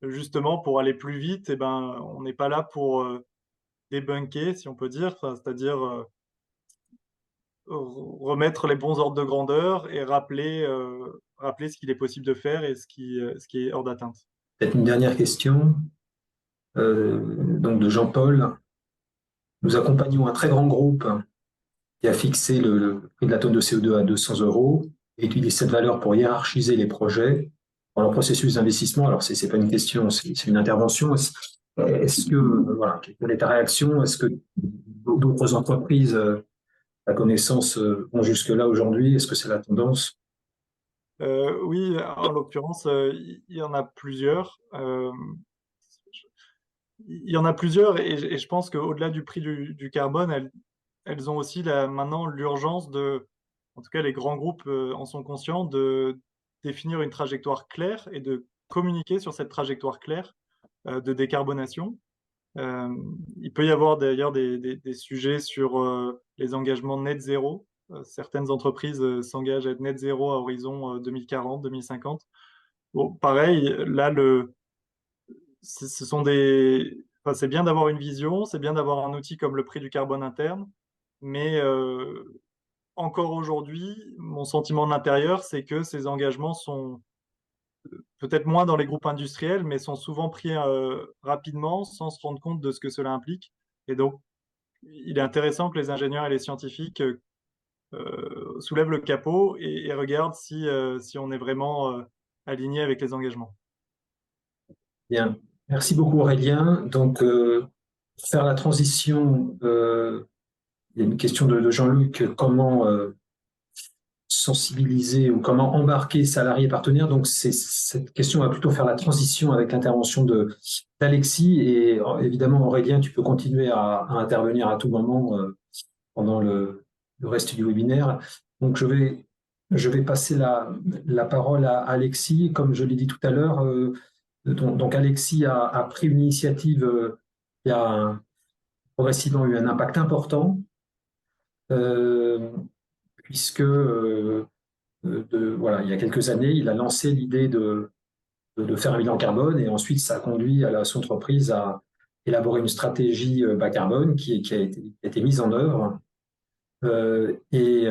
justement, pour aller plus vite, eh ben, on n'est pas là pour débunker, si on peut dire, enfin, c'est-à-dire remettre les bons ordres de grandeur et rappeler ce qu'il est possible de faire et ce qui est hors d'atteinte. Peut-être une dernière question, donc de Jean-Paul. Nous accompagnons un très grand groupe qui a fixé le prix de la tonne de CO2 à 200 euros et utilise cette valeur pour hiérarchiser les projets dans leur processus d'investissement. Alors, ce n'est pas une question, c'est une intervention. Est-ce que, voilà, quelle est ta réaction? Est-ce que d'autres entreprises, à connaissance, vont jusque-là aujourd'hui? Est-ce que c'est la tendance? Oui, en l'occurrence, il y en a plusieurs. Il y en a plusieurs et je pense qu'au-delà du prix du carbone, elles ont aussi maintenant l'urgence en tout cas les grands groupes en sont conscients, de définir une trajectoire claire et de communiquer sur cette trajectoire claire de décarbonation. Euh, il peut y avoir d'ailleurs des sujets sur les engagements net zéro. Certaines entreprises s'engagent à être net zéro à horizon 2040, 2050. Bon, pareil, là, ce sont enfin, c'est bien d'avoir une vision, c'est bien d'avoir un outil comme le prix du carbone interne, mais encore aujourd'hui, mon sentiment de l'intérieur, c'est que ces engagements sont peut-être moins dans les groupes industriels, mais sont souvent pris rapidement sans se rendre compte de ce que cela implique. Et donc, il est intéressant que les ingénieurs et les scientifiques soulèvent le capot et regardent si on est vraiment aligné avec les engagements. Bien. Merci beaucoup Aurélien. Donc, pour faire la transition, il y a une question de Jean-Luc, comment sensibiliser ou comment embarquer salariés et partenaires. Donc, cette question va plutôt faire la transition avec l'intervention d'Alexis. Et évidemment, Aurélien, tu peux continuer à intervenir à tout moment pendant le reste du webinaire. Donc, je vais passer la parole à Alexis. Comme je l'ai dit tout à l'heure, donc Alexis a pris une initiative qui a progressivement eu un impact important, euh, puisque voilà, il y a quelques années, il a lancé l'idée de faire un bilan carbone et ensuite ça a conduit à son entreprise à élaborer une stratégie bas carbone qui a été mise en œuvre. Et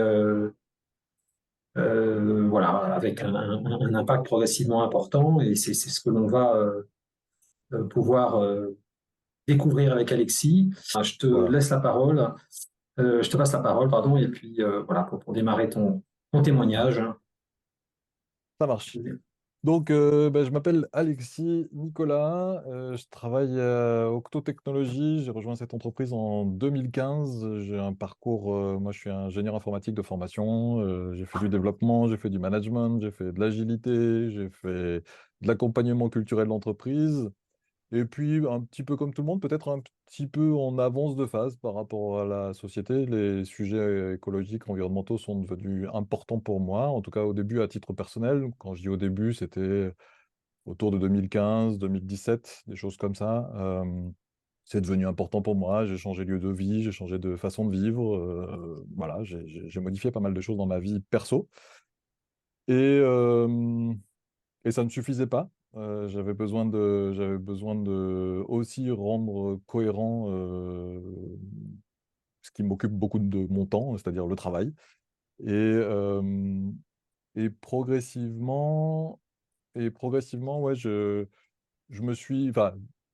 voilà, avec un impact progressivement important et c'est ce que l'on va pouvoir découvrir avec Alexis. Je te Voilà, laisse la parole, je te passe la parole, pardon, et puis voilà, pour démarrer ton témoignage. ça marche. Donc, je m'appelle Alexis Nicolas, je travaille à Octo Technologies, j'ai rejoint cette entreprise en 2015, j'ai un parcours, moi je suis ingénieur informatique de formation, j'ai fait du développement, j'ai fait du management, j'ai fait de l'agilité, j'ai fait de l'accompagnement culturel de l'entreprise, et puis un petit peu comme tout le monde, peut-être un petit peu en avance de phase par rapport à la société, les sujets écologiques, environnementaux sont devenus importants pour moi, en tout cas au début à titre personnel, quand je dis au début, c'était autour de 2015, 2017, des choses comme ça. C'est devenu important pour moi. J'ai changé de lieu de vie, j'ai changé de façon de vivre. Voilà, j'ai modifié pas mal de choses dans ma vie perso. Et, euh, et ça ne suffisait pas. J'avais besoin de aussi rendre cohérent ce qui m'occupe beaucoup de mon temps, c'est-à-dire le travail. Et, euh, et progressivement, ouais, enfin,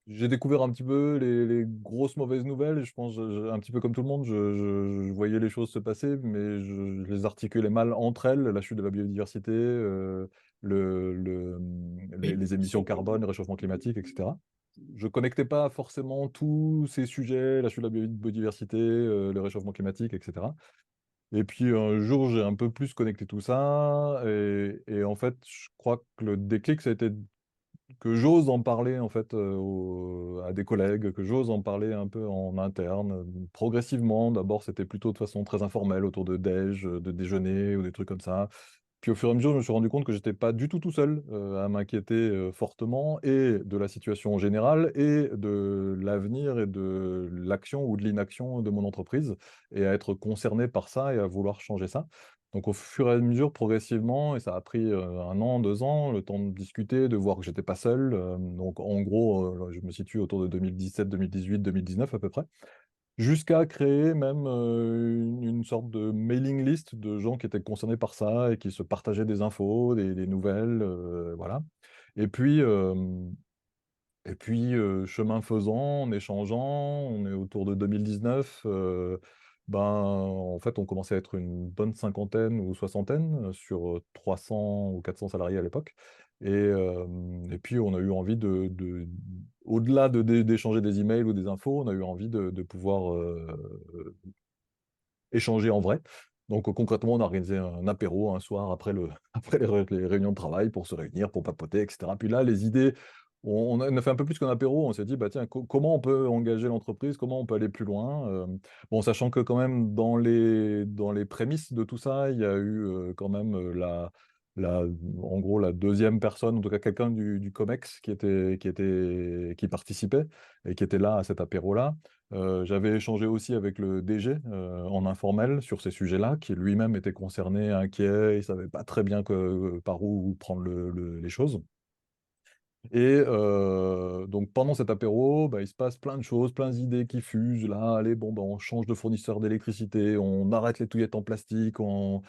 j'ai découvert un petit peu les grosses mauvaises nouvelles. Je pense, un petit peu comme tout le monde, je voyais les choses se passer, mais je les articulais mal entre elles. La chute de la biodiversité, le, le- Oui. les émissions carbone, le réchauffement climatique, etc. Je connectais pas forcément tous ces sujets, la chute de la biodiversité, le réchauffement climatique, etc. Et puis un jour, j'ai un peu plus connecté tout ça. Et en fait, je crois que le déclic, ça a été que j'ose en parler en fait à des collègues, que j'ose en parler un peu en interne, progressivement. D'abord, c'était plutôt de façon très informelle, autour de déj, de déjeuner ou des trucs comme ça. Puis au fur et à mesure, je me suis rendu compte que j'étais pas du tout seul à m'inquiéter fortement et de la situation générale et de l'avenir et de l'action ou de l'inaction de mon entreprise et à être concerné par ça et à vouloir changer ça. Donc au fur et à mesure, progressivement, et ça a pris 1 an, 2 ans, le temps de discuter, de voir que j'étais pas seul. Donc en gros, je me situe autour de 2017, 2018, 2019 à peu près jusqu'à créer même une sorte de mailing list de gens qui étaient concernés par ça et qui se partageaient des infos, des nouvelles, voilà. Et puis, euh, chemin faisant, en échangeant, on est autour de 2019, en fait, on commençait à être une bonne cinquantaine ou soixantaine sur 300 ou 400 salariés à l'époque. Et puis, on a eu envie au-delà d'échanger des emails ou des infos, on a eu envie de pouvoir échanger en vrai. Donc, concrètement, on a organisé un apéro un soir après après les réunions de travail pour se réunir, pour papoter, etc. Puis là, les idées, on a fait un peu plus qu'un apéro. On s'est dit, bah, tiens, comment on peut engager l'entreprise, comment on peut aller plus loin. Bon, sachant que quand même, dans les prémices de tout ça, il y a eu quand même la, en gros, la deuxième personne, en tout cas quelqu'un du COMEX qui participait et qui était là à cet apéro-là. J'avais échangé aussi avec le DG en informel sur ces sujets-là, qui lui-même était concerné, inquiet, il ne savait pas très bien par où prendre les choses. Et donc pendant cet apéro, bah, il se passe plein de choses, plein d'idées qui fusent. Là, allez, bon, bah, on change de fournisseur d'électricité, on arrête les touillettes en plastique, je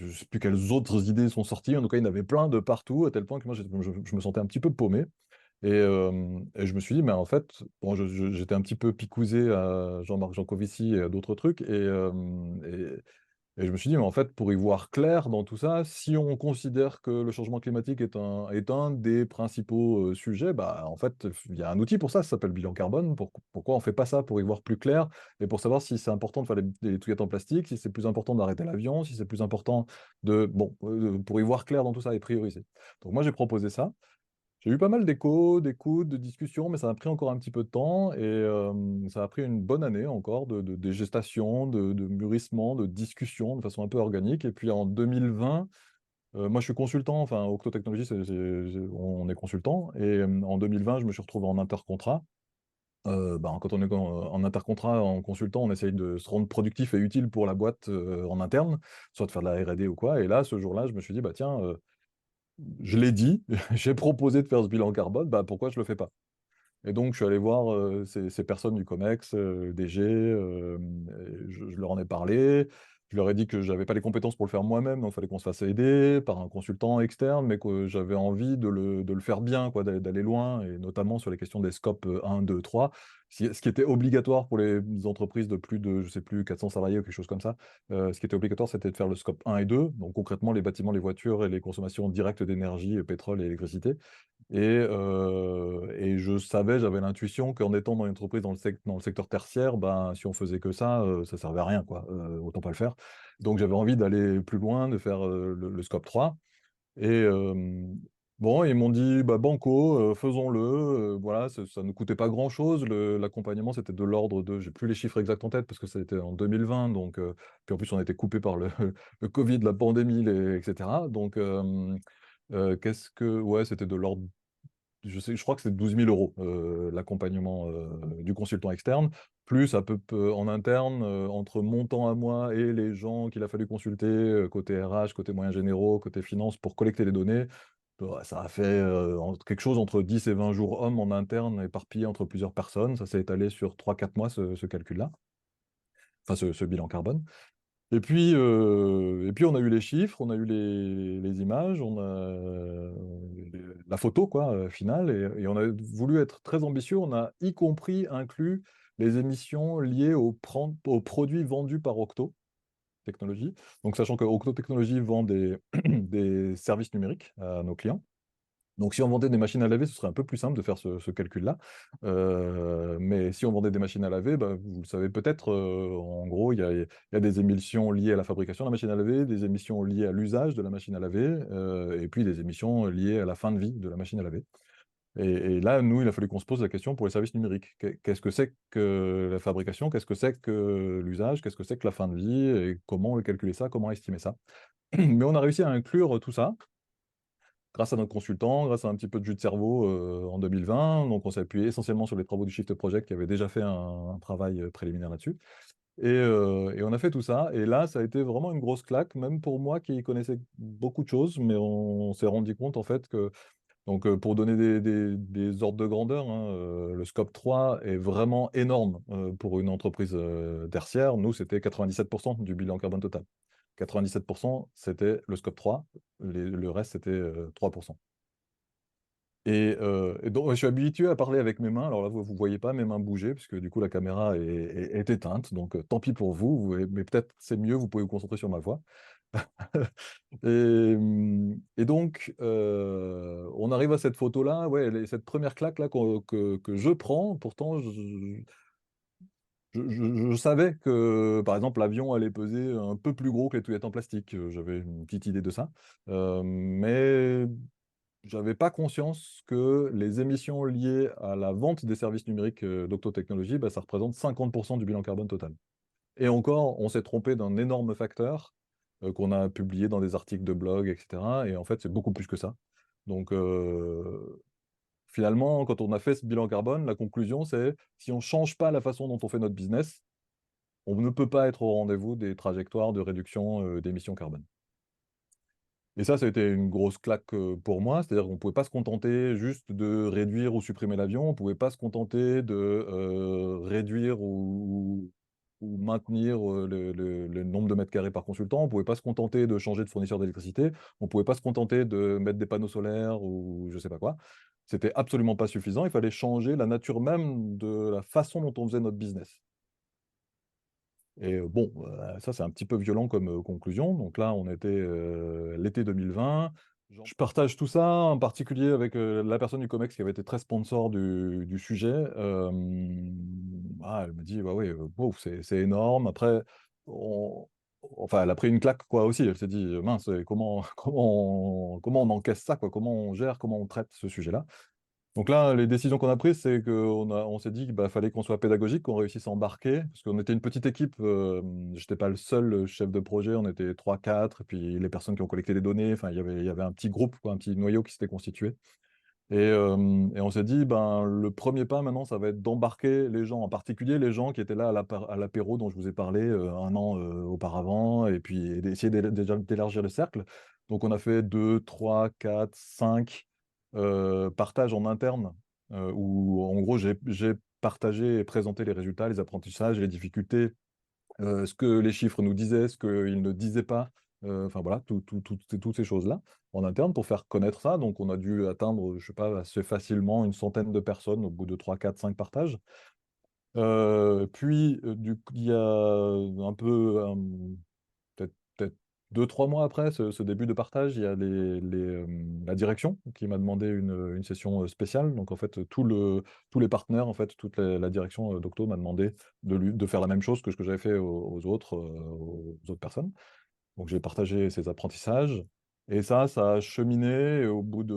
ne sais plus quelles autres idées sont sorties. En tout cas, il y en avait plein de partout, à tel point que moi, je me sentais un petit peu paumé. Et je me suis dit, mais en fait, bon, j'étais un petit peu picousé à Jean-Marc Jancovici et à d'autres trucs. Et je me suis dit, mais en fait, pour y voir clair dans tout ça, si on considère que le changement climatique est un des principaux sujets, bah, en fait, il y a un outil pour ça s'appelle bilan carbone. Pourquoi on ne fait pas ça pour y voir plus clair et pour savoir si c'est important de faire des touillettes en plastique, si c'est plus important d'arrêter l'avion, si c'est plus important pour y voir clair dans tout ça et prioriser. Donc moi, j'ai proposé ça. J'ai eu pas mal d'échos, d'écoutes, de discussions, mais ça a pris encore un petit peu de temps et ça a pris une bonne année encore de gestation, de mûrissement, de discussion de façon un peu organique. Et puis en 2020, moi je suis consultant, enfin Octo Technologies, on est consultant. Et en 2020, je me suis retrouvé en intercontrat. Quand on est en intercontrat, en consultant, on essaye de se rendre productif et utile pour la boîte en interne, soit de faire de la R&D ou quoi. Et là, ce jour-là, je me suis dit, bah tiens, je l'ai dit, j'ai proposé de faire ce bilan carbone, bah pourquoi je ne le fais pas? Et donc, je suis allé voir ces personnes du COMEX, DG, je leur en ai parlé. Je leur ai dit que je n'avais pas les compétences pour le faire moi-même, donc il fallait qu'on se fasse aider par un consultant externe, mais que j'avais envie de le faire bien, quoi, d'aller loin, et notamment sur les questions des scopes 1, 2, 3, ce qui était obligatoire pour les entreprises de plus de, je sais plus, 400 salariés ou quelque chose comme ça. Ce qui était obligatoire, c'était de faire le scope 1 et 2, donc concrètement les bâtiments, les voitures et les consommations directes d'énergie, pétrole et électricité. Et je savais, j'avais l'intuition qu'en étant dans une entreprise dans le secteur tertiaire, ben, si on faisait que ça ne servait à rien, quoi. Autant pas le faire. Donc j'avais envie d'aller plus loin, de faire le scope 3. Et bon, ils m'ont dit, bah, banco, faisons-le. Voilà, ça ne coûtait pas grand-chose. L'accompagnement, c'était de l'ordre de, j'ai plus les chiffres exacts en tête parce que ça a été en 2020. Donc, puis en plus, on a été coupé par le Covid, la pandémie, etc. Donc, ouais, c'était de l'ordre, je crois que c'est 12 000 euros l'accompagnement du consultant externe, plus en interne, entre mon temps à moi et les gens qu'il a fallu consulter, côté RH, côté moyens généraux, côté finance, pour collecter les données. Ça a fait quelque chose entre 10 et 20 jours hommes en interne, éparpillés entre plusieurs personnes. Ça s'est étalé sur 3-4 mois, ce calcul-là, enfin ce bilan carbone. Et puis, on a eu les chiffres, on a eu les images, on a la photo quoi, finale, et on a voulu être très ambitieux. On a y compris inclus les émissions liées aux produits vendus par Octo Technologies. Donc, sachant que Octo Technologies vend des services numériques à nos clients. Donc, si on vendait des machines à laver, ce serait un peu plus simple de faire ce calcul-là. Mais si on vendait des machines à laver, bah, vous le savez peut-être, en gros, il y a des émissions liées à la fabrication de la machine à laver, des émissions liées à l'usage de la machine à laver, et puis des émissions liées à la fin de vie de la machine à laver. Et là, nous, il a fallu qu'on se pose la question pour les services numériques. Qu'est-ce que c'est que la fabrication? Qu'est-ce que c'est que l'usage? Qu'est-ce que c'est que la fin de vie? Et comment calculer ça? Comment estimer ça? Mais on a réussi à inclure tout ça grâce à notre consultant, grâce à un petit peu de jus de cerveau en 2020. Donc, on s'est appuyé essentiellement sur les travaux du Shift Project qui avait déjà fait un travail préliminaire là-dessus. Et on a fait tout ça. Et là, ça a été vraiment une grosse claque, même pour moi qui connaissais beaucoup de choses. Mais on s'est rendu compte, en fait, que, donc, pour donner des ordres de grandeur, hein, le scope 3 est vraiment énorme pour une entreprise tertiaire. Nous, c'était 97% du bilan carbone total. 97%, c'était le scope 3. Le reste, c'était 3%. Et donc, je suis habitué à parler avec mes mains. Alors là, vous ne voyez pas mes mains bouger, puisque du coup, la caméra est éteinte. Donc, tant pis pour vous. Mais peut-être c'est mieux, vous pouvez vous concentrer sur ma voix. Et donc, on arrive à cette photo-là, ouais, cette première claque-là que je prends. Pourtant, je savais que, par exemple, l'avion allait peser un peu plus gros que les touillettes en plastique. J'avais une petite idée de ça. Mais j'avais pas conscience que les émissions liées à la vente des services numériques d'Octotechnologies, bah, ça représente 50% du bilan carbone total. Et encore, on s'est trompé d'un énorme facteur qu'on a publié dans des articles de blog, etc. Et en fait, c'est beaucoup plus que ça. Donc, finalement, quand on a fait ce bilan carbone, la conclusion, c'est si on ne change pas la façon dont on fait notre business, on ne peut pas être au rendez-vous des trajectoires de réduction d'émissions carbone. Et ça a été une grosse claque pour moi, c'est-à-dire qu'on ne pouvait pas se contenter juste de réduire ou supprimer l'avion, on ne pouvait pas se contenter de réduire ou maintenir le nombre de mètres carrés par consultant, on ne pouvait pas se contenter de changer de fournisseur d'électricité, on ne pouvait pas se contenter de mettre des panneaux solaires ou je ne sais pas quoi. C'était absolument pas suffisant, il fallait changer la nature même de la façon dont on faisait notre business. Et bon, ça c'est un petit peu violent comme conclusion. Donc là, on était l'été 2020. Je partage tout ça, en particulier avec la personne du COMEX qui avait été très sponsor du sujet. Elle me dit, bah oui, wow, c'est énorme. Après, enfin, elle a pris une claque quoi aussi. Elle s'est dit, mince, comment on encaisse ça, quoi, comment on gère, comment on traite ce sujet-là. Donc là, les décisions qu'on a prises, c'est qu'on s'est dit qu'il fallait qu'on soit pédagogique, qu'on réussisse à embarquer, parce qu'on était une petite équipe, je n'étais pas le seul chef de projet, on était 3, 4, et puis les personnes qui ont collecté les données, enfin, il y avait un petit groupe, quoi, un petit noyau qui s'était constitué. Et on s'est dit, le premier pas maintenant, ça va être d'embarquer les gens, en particulier les gens qui étaient là à l'apéro dont je vous ai parlé un an auparavant, et puis d'essayer d'élargir le cercle. Donc on a fait 2, 3, 4, 5 partages en interne, où en gros j'ai partagé et présenté les résultats, les apprentissages, les difficultés, ce que les chiffres nous disaient, ce qu'ils ne disaient pas, enfin voilà, toutes ces choses-là en interne pour faire connaître ça. Donc on a dû atteindre, je sais pas, assez facilement une centaine de personnes au bout de 3, 4, 5 partages. Puis il y a un peu, peut-être 2, 3 mois après ce début de partage, il y a la direction qui m'a demandé une session spéciale. Donc en fait, tous les partenaires, en fait, toute la direction d'Octo m'a demandé de faire la même chose que ce que j'avais fait aux autres personnes. Donc j'ai partagé ces apprentissages. Et ça a cheminé. Et au bout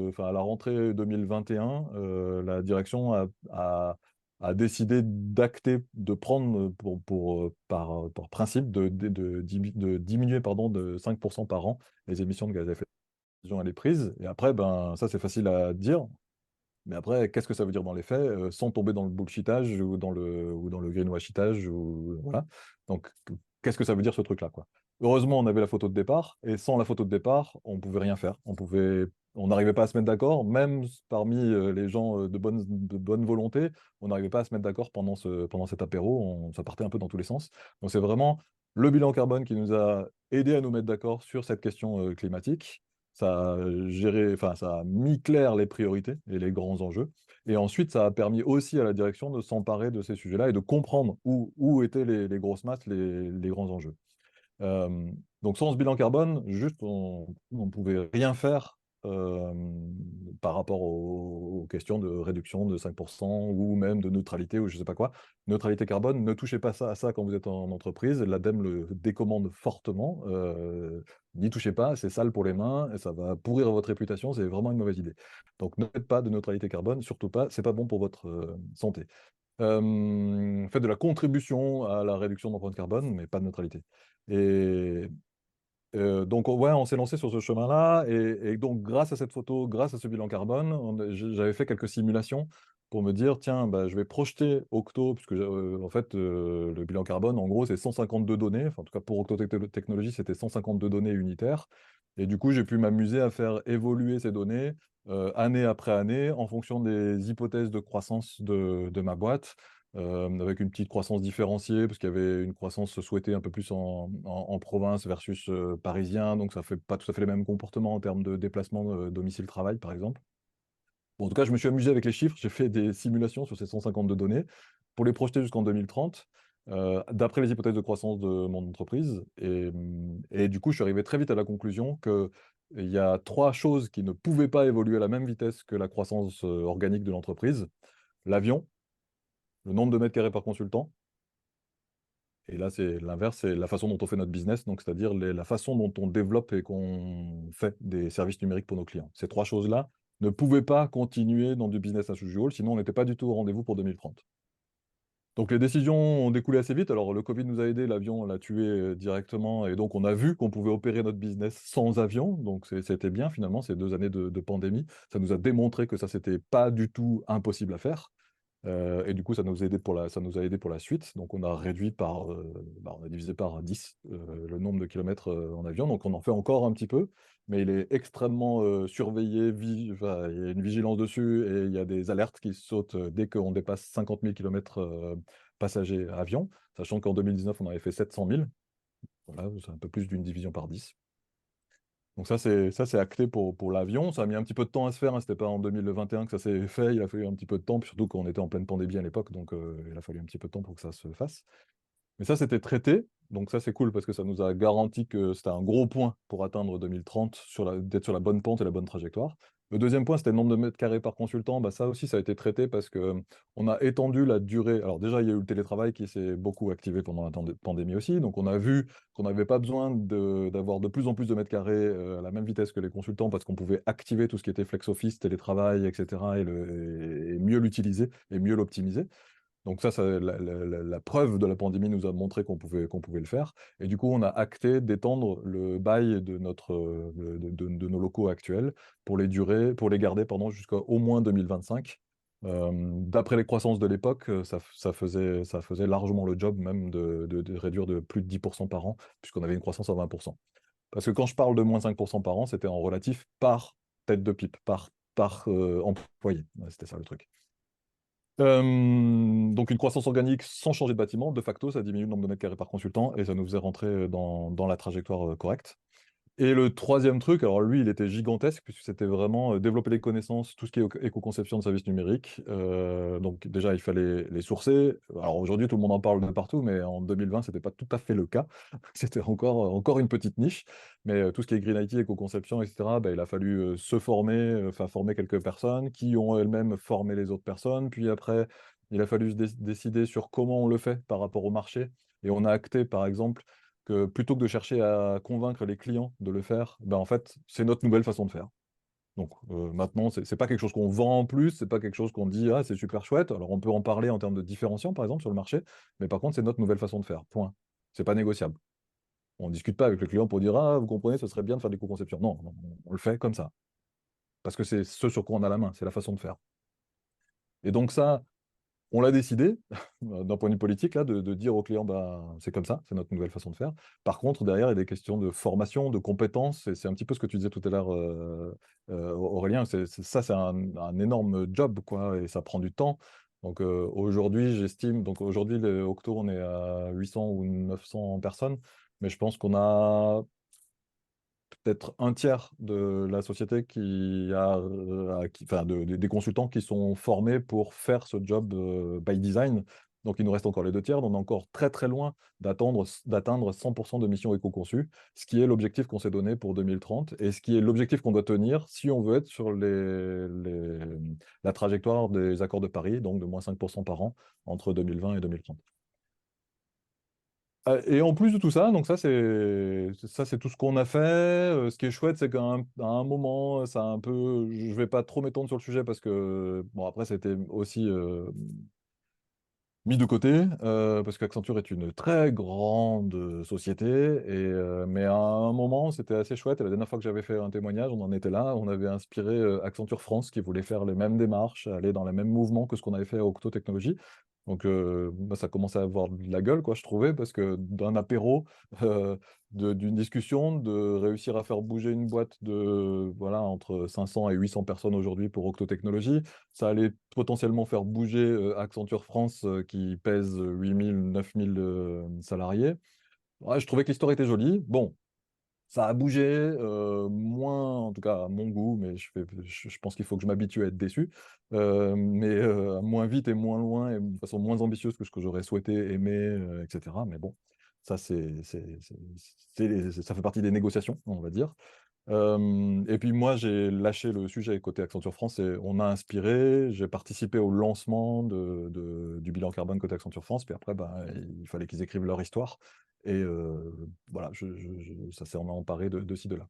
enfin, à la rentrée 2021, la direction a décidé d'acter, de prendre par principe de diminuer pardon, de 5% par an les émissions de gaz à effet de serre à les prises. Et après, ça c'est facile à dire. Mais après, qu'est-ce que ça veut dire dans les faits, sans tomber dans le bullshitage ou dans le greenwashitage voilà. Donc, qu'est-ce que ça veut dire ce truc-là, quoi. Heureusement, on avait la photo de départ, et sans la photo de départ, on pouvait rien faire. On n'arrivait pas à se mettre d'accord, même parmi les gens de bonne volonté, on n'arrivait pas à se mettre d'accord pendant cet apéro. Ça partait un peu dans tous les sens. Donc, c'est vraiment le bilan carbone qui nous a aidé à nous mettre d'accord sur cette question climatique. Ça a géré, enfin, ça a mis clair les priorités et les grands enjeux. Et ensuite, ça a permis aussi à la direction de s'emparer de ces sujets-là et de comprendre où étaient les grosses masses, les grands enjeux. Euh, donc sans ce bilan carbone, juste on ne pouvait rien faire euh, par rapport aux questions de réduction de 5% ou même de neutralité ou je ne sais pas quoi. Neutralité carbone, ne touchez pas à ça quand vous êtes en entreprise. L'ADEME le décommande fortement. N'y touchez pas, c'est sale pour les mains et ça va pourrir votre réputation, c'est vraiment une mauvaise idée. Donc ne faites pas de neutralité carbone, surtout pas, c'est pas bon pour votre santé. Faites de la contribution à la réduction d'empreinte carbone, mais pas de neutralité. Et donc, ouais, on s'est lancé sur ce chemin-là. Et donc, grâce à cette photo, grâce à ce bilan carbone, j'avais fait quelques simulations pour me dire, tiens, je vais projeter Octo, puisque en fait, le bilan carbone, en gros, c'est 152 données. Enfin, en tout cas, pour Octo Technologies, c'était 152 données unitaires. Et du coup, j'ai pu m'amuser à faire évoluer ces données année après année en fonction des hypothèses de croissance de ma boîte avec une petite croissance différenciée, parce qu'il y avait une croissance souhaitée un peu plus en province versus parisien, donc ça ne fait pas tout à fait les mêmes comportements en termes de déplacement domicile-travail, par exemple. Bon, en tout cas, je me suis amusé avec les chiffres, j'ai fait des simulations sur ces 152 données pour les projeter jusqu'en 2030, d'après les hypothèses de croissance de mon entreprise. Et du coup, je suis arrivé très vite à la conclusion qu'il y a 3 choses qui ne pouvaient pas évoluer à la même vitesse que la croissance organique de l'entreprise. L'avion, le nombre de mètres carrés par consultant. Et là, c'est l'inverse, c'est la façon dont on fait notre business, donc c'est-à-dire la façon dont on développe et qu'on fait des services numériques pour nos clients. Ces 3 choses-là ne pouvaient pas continuer dans du business as usual, sinon on n'était pas du tout au rendez-vous pour 2030. Donc les décisions ont découlé assez vite. Alors le Covid nous a aidés, l'avion l'a tué directement, et donc on a vu qu'on pouvait opérer notre business sans avion, donc c'était bien finalement, ces 2 années de pandémie. Ça nous a démontré que ça, c'était pas du tout impossible à faire. Et du coup, ça nous a aidé pour la suite. Donc, on a réduit on a divisé par 10 le nombre de kilomètres en avion. Donc, on en fait encore un petit peu, mais il est extrêmement surveillé. Enfin, il y a une vigilance dessus et il y a des alertes qui sautent dès qu'on dépasse 50 000 kilomètres passagers avion, sachant qu'en 2019, on avait fait 700 000. Voilà, c'est un peu plus d'une division par 10. Donc ça c'est acté pour l'avion. Ça a mis un petit peu de temps à se faire, hein. C'était pas en 2021 que ça s'est fait. Il a fallu un petit peu de temps, puis surtout qu'on était en pleine pandémie à l'époque, donc il a fallu un petit peu de temps pour que ça se fasse. Mais ça, c'était traité. Donc ça, c'est cool parce que ça nous a garanti que c'était un gros point pour atteindre 2030, d'être sur la bonne pente et la bonne trajectoire. Le deuxième point, c'était le nombre de mètres carrés par consultant. Bah, ça aussi, ça a été traité parce que on a étendu la durée. Alors déjà, il y a eu le télétravail qui s'est beaucoup activé pendant la pandémie aussi. Donc on a vu qu'on n'avait pas besoin d'avoir de plus en plus de mètres carrés à la même vitesse que les consultants parce qu'on pouvait activer tout ce qui était flex office, télétravail, etc. et mieux l'utiliser et mieux l'optimiser. Donc la preuve de la pandémie nous a montré qu'on pouvait le faire. Et du coup, on a acté d'étendre le bail de nos locaux actuels pour les garder jusqu'au moins 2025. D'après les croissances de l'époque, ça faisait largement le job même de réduire de plus de 10% par an, puisqu'on avait une croissance à 20%. Parce que quand je parle de moins 5% par an, c'était en relatif par tête de pipe, par employé. Ouais, c'était ça le truc. Donc une croissance organique sans changer de bâtiment, de facto, ça diminue le nombre de mètres carrés par consultant et ça nous faisait rentrer dans la trajectoire correcte. Et le troisième truc, alors lui, il était gigantesque puisque c'était vraiment développer les connaissances, tout ce qui est éco-conception de services numériques. Donc déjà, il fallait les sourcer. Alors aujourd'hui, tout le monde en parle de partout, mais en 2020, c'était pas tout à fait le cas. C'était encore une petite niche. Mais tout ce qui est Green IT, éco-conception, etc., bah, il a fallu se former, enfin former quelques personnes qui ont elles-mêmes formé les autres personnes. Puis après, il a fallu se décider sur comment on le fait par rapport au marché. Et on a acté, par exemple, que plutôt que de chercher à convaincre les clients de le faire, ben en fait, c'est notre nouvelle façon de faire. Donc maintenant, c'est pas quelque chose qu'on vend en plus, c'est pas quelque chose qu'on dit ah c'est super chouette. Alors on peut en parler en termes de différenciation par exemple sur le marché, mais par contre c'est notre nouvelle façon de faire. Point. C'est pas négociable. On discute pas avec le client pour dire ah vous comprenez, ce serait bien de faire des co-conceptions. Non, on le fait comme ça parce que c'est ce sur quoi on a la main, c'est la façon de faire. Et donc ça, on l'a décidé, d'un point de vue politique, là, de dire aux clients, bah, c'est comme ça, c'est notre nouvelle façon de faire. Par contre, derrière, il y a des questions de formation, de compétences, et c'est un petit peu ce que tu disais tout à l'heure, Aurélien, ça, c'est un énorme job, quoi, et ça prend du temps. Donc aujourd'hui, j'estime, donc aujourd'hui, le Octo, on est à 800 ou 900 personnes, mais je pense qu'on a peut-être un tiers de la société enfin, des consultants qui sont formés pour faire ce job by design. Donc, il nous reste encore les deux tiers. On est encore très, très loin d'atteindre 100% de missions éco-conçues, ce qui est l'objectif qu'on s'est donné pour 2030 et ce qui est l'objectif qu'on doit tenir si on veut être sur la trajectoire des accords de Paris, donc de moins 5% par an entre 2020 et 2030. Et en plus de tout ça, donc ça c'est tout ce qu'on a fait. Ce qui est chouette, c'est qu'à un moment, ça a un peu, je vais pas trop m'étendre sur le sujet parce que bon après c'était aussi mis de côté parce qu'Accenture est une très grande société mais à un moment c'était assez chouette. Et la dernière fois que j'avais fait un témoignage, on en était là, on avait inspiré Accenture France qui voulait faire les mêmes démarches, aller dans les mêmes mouvements que ce qu'on avait fait à Octo Technologies. Donc bah, ça commençait à avoir de la gueule, quoi, je trouvais, parce que d'un apéro, euh, d'une discussion, de réussir à faire bouger une boîte de voilà, entre 500 et 800 personnes aujourd'hui pour Octo Technologies, ça allait potentiellement faire bouger Accenture France qui pèse 8000, 9000 salariés. Ouais, je trouvais que l'histoire était jolie. Bon, ça a bougé, moins, en tout cas à mon goût, mais je pense qu'il faut que je m'habitue à être déçu, mais moins vite et moins loin et de façon moins ambitieuse que ce que j'aurais souhaité, aimé, etc. Mais bon, ça, ça fait partie des négociations, on va dire. Et puis moi, j'ai lâché le sujet côté Accenture France et on a inspiré. J'ai participé au lancement du bilan carbone côté Accenture France. Puis après, ben, il fallait qu'ils écrivent leur histoire. Et voilà, ça s'est emparé de ci, de là.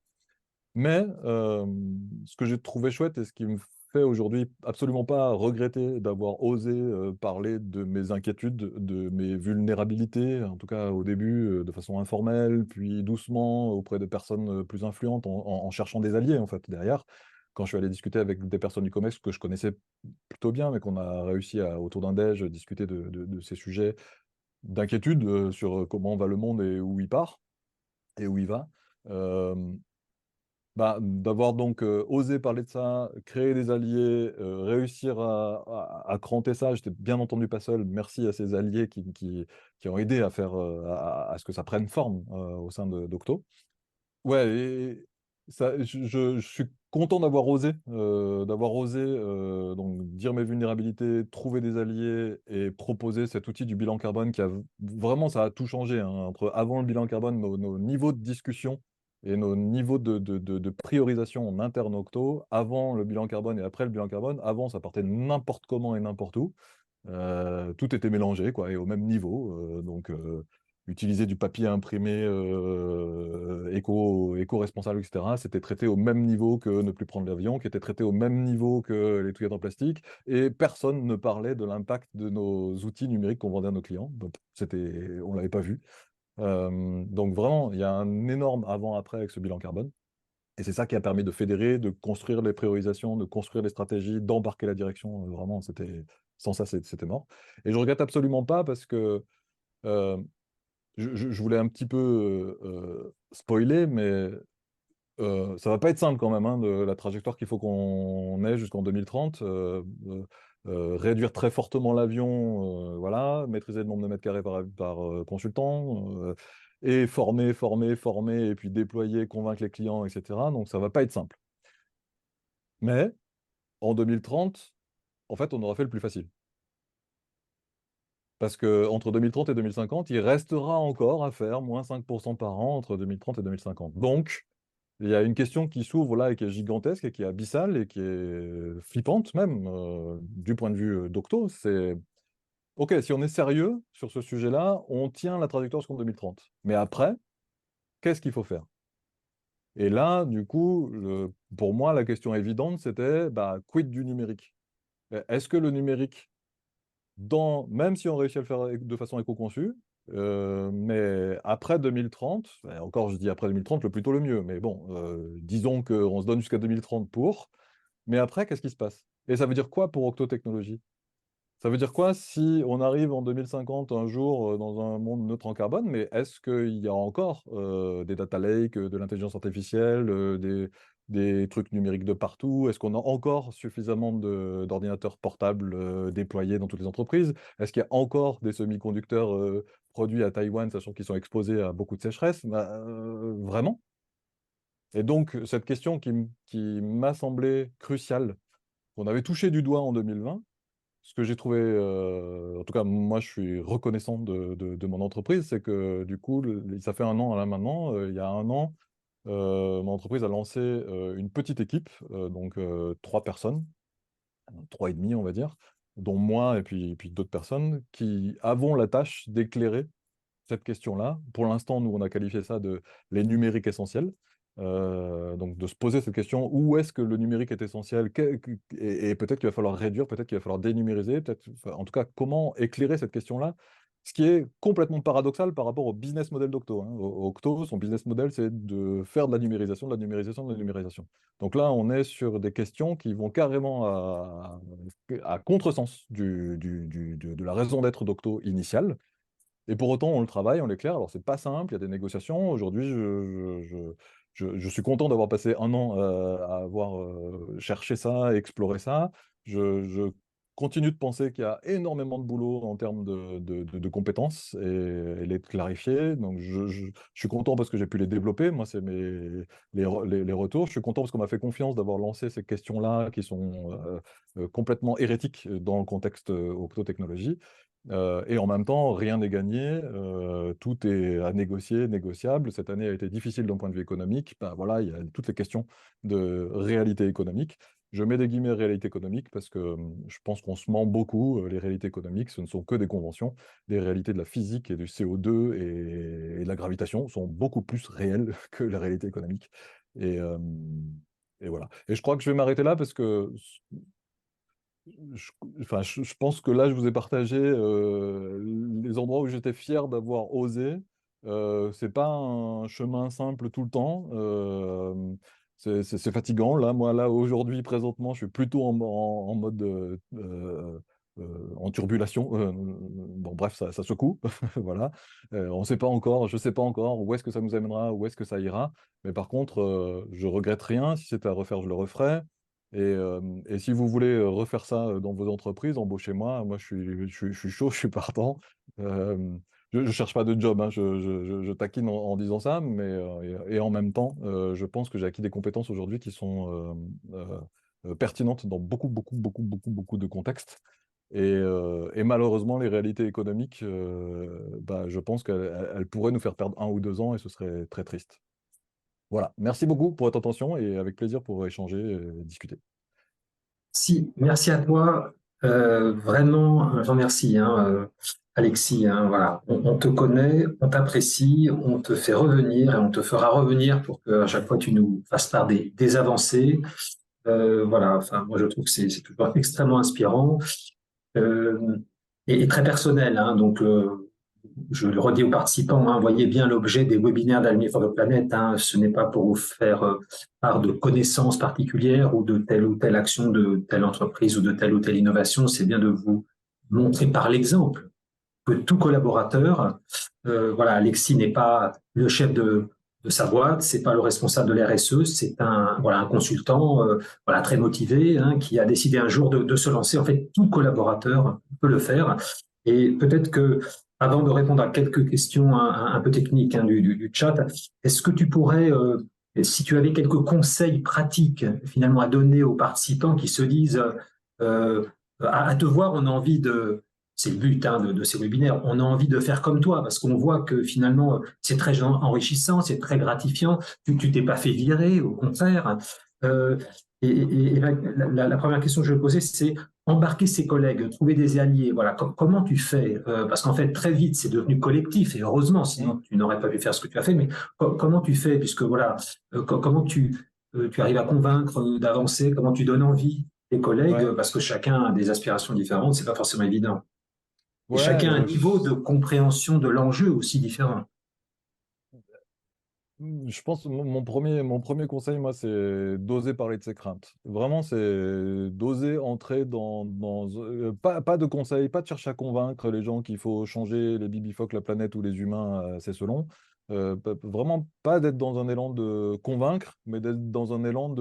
Mais ce que j'ai trouvé chouette et ce qui me fait aujourd'hui absolument pas regretter d'avoir osé parler de mes inquiétudes, de mes vulnérabilités, en tout cas au début de façon informelle, puis doucement auprès de personnes plus influentes en cherchant des alliés en fait derrière, quand je suis allé discuter avec des personnes du COMEX que je connaissais plutôt bien, mais qu'on a réussi autour d'un déj, discuter de ces sujets d'inquiétude sur comment va le monde et où il part et où il va. D'avoir donc osé parler de ça, créer des alliés, réussir à cranter ça. J'étais bien entendu pas seul. Merci à ces alliés qui ont aidé à faire à ce que ça prenne forme au sein d'Octo. Ouais, et ça, je suis content d'avoir osé donc dire mes vulnérabilités, trouver des alliés et proposer cet outil du bilan carbone qui a vraiment, ça a tout changé hein, entre avant le bilan carbone, nos niveaux de discussion et nos niveaux de priorisation en interne Octo, avant le bilan carbone et après le bilan carbone. Avant, ça partait n'importe comment et n'importe où. Tout était mélangé, quoi, et au même niveau. Utiliser du papier imprimé éco-responsable, etc., c'était traité au même niveau que ne plus prendre l'avion, qui était traité au même niveau que les touillettes en plastique, et personne ne parlait de l'impact de nos outils numériques qu'on vendait à nos clients. Donc, on ne l'avait pas vu. Donc vraiment, il y a un énorme avant-après avec ce bilan carbone. Et c'est ça qui a permis de fédérer, de construire les priorisations, de construire les stratégies, d'embarquer la direction. Vraiment, sans ça, c'était mort. Et je regrette absolument pas parce que euh, je voulais un petit peu spoiler, mais ça va pas être simple quand même, hein, de la trajectoire qu'il faut qu'on ait jusqu'en 2030. Réduire très fortement l'avion, voilà, maîtriser le nombre de mètres carrés par consultant, et former, et puis déployer, convaincre les clients, etc. Donc ça va pas être simple. Mais en 2030, en fait, on aura fait le plus facile. Parce qu'entre 2030 et 2050, il restera encore à faire moins 5% par an entre 2030 et 2050. Donc, il y a une question qui s'ouvre là et qui est gigantesque et qui est abyssale et qui est flippante même du point de vue d'Octo. C'est, OK, si on est sérieux sur ce sujet-là, on tient la trajectoire jusqu'en 2030. Mais après, qu'est-ce qu'il faut faire? Et là, du coup, pour moi, la question évidente, c'était quid du numérique? Est-ce que le numérique même si on réussit à le faire de façon éco-conçue, mais après 2030, et encore je dis après 2030, le plus tôt le mieux, mais bon, disons qu'on se donne jusqu'à 2030 mais après, qu'est-ce qui se passe? Et ça veut dire quoi pour Octo Technologies? Ça veut dire quoi si on arrive en 2050 un jour dans un monde neutre en carbone, mais est-ce qu'il y a encore des data lakes, de l'intelligence artificielle, des trucs numériques de partout? Est-ce qu'on a encore suffisamment d'ordinateurs portables déployés dans toutes les entreprises? Est-ce qu'il y a encore des semi-conducteurs produits à Taïwan, sachant qu'ils sont exposés à beaucoup de sécheresse? Vraiment? Et donc, cette question qui m'a semblé cruciale, qu'on avait touché du doigt en 2020, ce que j'ai trouvé, en tout cas, moi, je suis reconnaissant de mon entreprise, c'est que du coup, ça fait un an là maintenant, il y a un an, mon entreprise a lancé une petite équipe, donc 3 personnes, 3 et demi, on va dire, dont moi et puis d'autres personnes qui avons la tâche d'éclairer cette question-là. Pour l'instant, nous, on a qualifié ça de les numériques essentiels. Donc de se poser cette question, où est-ce que le numérique est essentiel et peut-être qu'il va falloir réduire, peut-être qu'il va falloir dénumériser, en tout cas, comment éclairer cette question-là, ce qui est complètement paradoxal par rapport au business model d'Octo. Hein. Octo, son business model, c'est de faire de la numérisation, de la numérisation, de la numérisation. Donc là, on est sur des questions qui vont carrément à contresens de la raison d'être d'Octo initiale. Et pour autant, on le travaille, on l'éclaire. Alors, c'est pas simple, il y a des négociations. Aujourd'hui, je suis content d'avoir passé un an à avoir cherché ça, exploré ça. Je continue de penser qu'il y a énormément de boulot en termes de compétences et les clarifier. Donc, je suis content parce que j'ai pu les développer. Moi, c'est les retours. Je suis content parce qu'on m'a fait confiance d'avoir lancé ces questions-là qui sont complètement hérétiques dans le contexte Octo-technologie. Et en même temps, rien n'est gagné, tout est à négocier, négociable. Cette année a été difficile d'un point de vue économique. Voilà, il y a toutes les questions de réalité économique. Je mets des guillemets réalité économique parce que je pense qu'on se ment beaucoup. Les réalités économiques, ce ne sont que des conventions. Les réalités de la physique et du CO2 et de la gravitation sont beaucoup plus réelles que la réalité économique. Et voilà. Et je crois que je vais m'arrêter là parce que je pense que là, je vous ai partagé les endroits où j'étais fier d'avoir osé. C'est pas un chemin simple tout le temps. C'est fatigant. Là, moi, là, aujourd'hui, présentement, je suis plutôt en mode en turbulation. Bon, bref, ça secoue. Voilà. On sait pas encore, je ne sais pas encore où est-ce que ça nous amènera, où est-ce que ça ira. Mais par contre, je regrette rien. Si c'était à refaire, je le referais. Et si vous voulez refaire ça dans vos entreprises, embauchez-moi. Moi, je suis chaud, je suis partant. Euh, je ne cherche pas de job, hein, je taquine en disant ça, mais et en même temps, je pense que j'ai acquis des compétences aujourd'hui qui sont pertinentes dans beaucoup de contextes. Et malheureusement, les réalités économiques, bah, je pense qu'elles pourraient nous faire perdre 1 ou 2 ans et ce serait très triste. Voilà, merci beaucoup pour votre attention et avec plaisir pour échanger et discuter. Si, merci à toi. Vraiment, un grand merci, hein, Alexis. Hein, voilà. On te connaît, on t'apprécie, on te fait revenir et on te fera revenir pour qu'à chaque fois tu nous fasses part des avancées. Voilà, enfin, moi je trouve que c'est toujours extrêmement inspirant euh, et très personnel. Hein, donc, je le redis aux participants, hein, voyez bien l'objet des webinaires d'Alumni for the Planet. Hein, ce n'est pas pour vous faire part de connaissances particulières ou de telle ou telle action de telle entreprise ou de telle ou telle innovation, c'est bien de vous montrer par l'exemple que tout collaborateur, voilà, Alexis n'est pas le chef de sa boîte, c'est pas le responsable de l'RSE, c'est un consultant voilà, très motivé hein, qui a décidé un jour de se lancer. En fait, tout collaborateur peut le faire. Et peut-être que, avant de répondre à quelques questions un peu techniques hein, du chat, est-ce que tu pourrais, si tu avais quelques conseils pratiques finalement à donner aux participants qui se disent à te voir, on a envie de c'est le but hein, de ces webinaires. On a envie de faire comme toi parce qu'on voit que finalement, c'est très enrichissant, c'est très gratifiant. Tu t'es pas fait virer, au contraire. Euh, et la première question que je vais poser, c'est embarquer ses collègues, trouver des alliés. Voilà, comment tu fais parce qu'en fait, très vite, c'est devenu collectif et heureusement, sinon tu n'aurais pas pu faire ce que tu as fait. Mais comment tu fais puisque voilà, comment tu arrives à convaincre d'avancer, comment tu donnes envie tes collègues Ouais, parce que chacun a des aspirations différentes, c'est pas forcément évident. Et ouais, chacun a un niveau de compréhension de l'enjeu aussi différent. je pense que mon premier conseil, moi, c'est d'oser parler de ses craintes. Vraiment, c'est d'oser entrer pas de conseils, pas de chercher à convaincre les gens qu'il faut changer les bibifoques, la planète ou les humains, c'est selon. Vraiment pas d'être dans un élan de convaincre, mais d'être dans un élan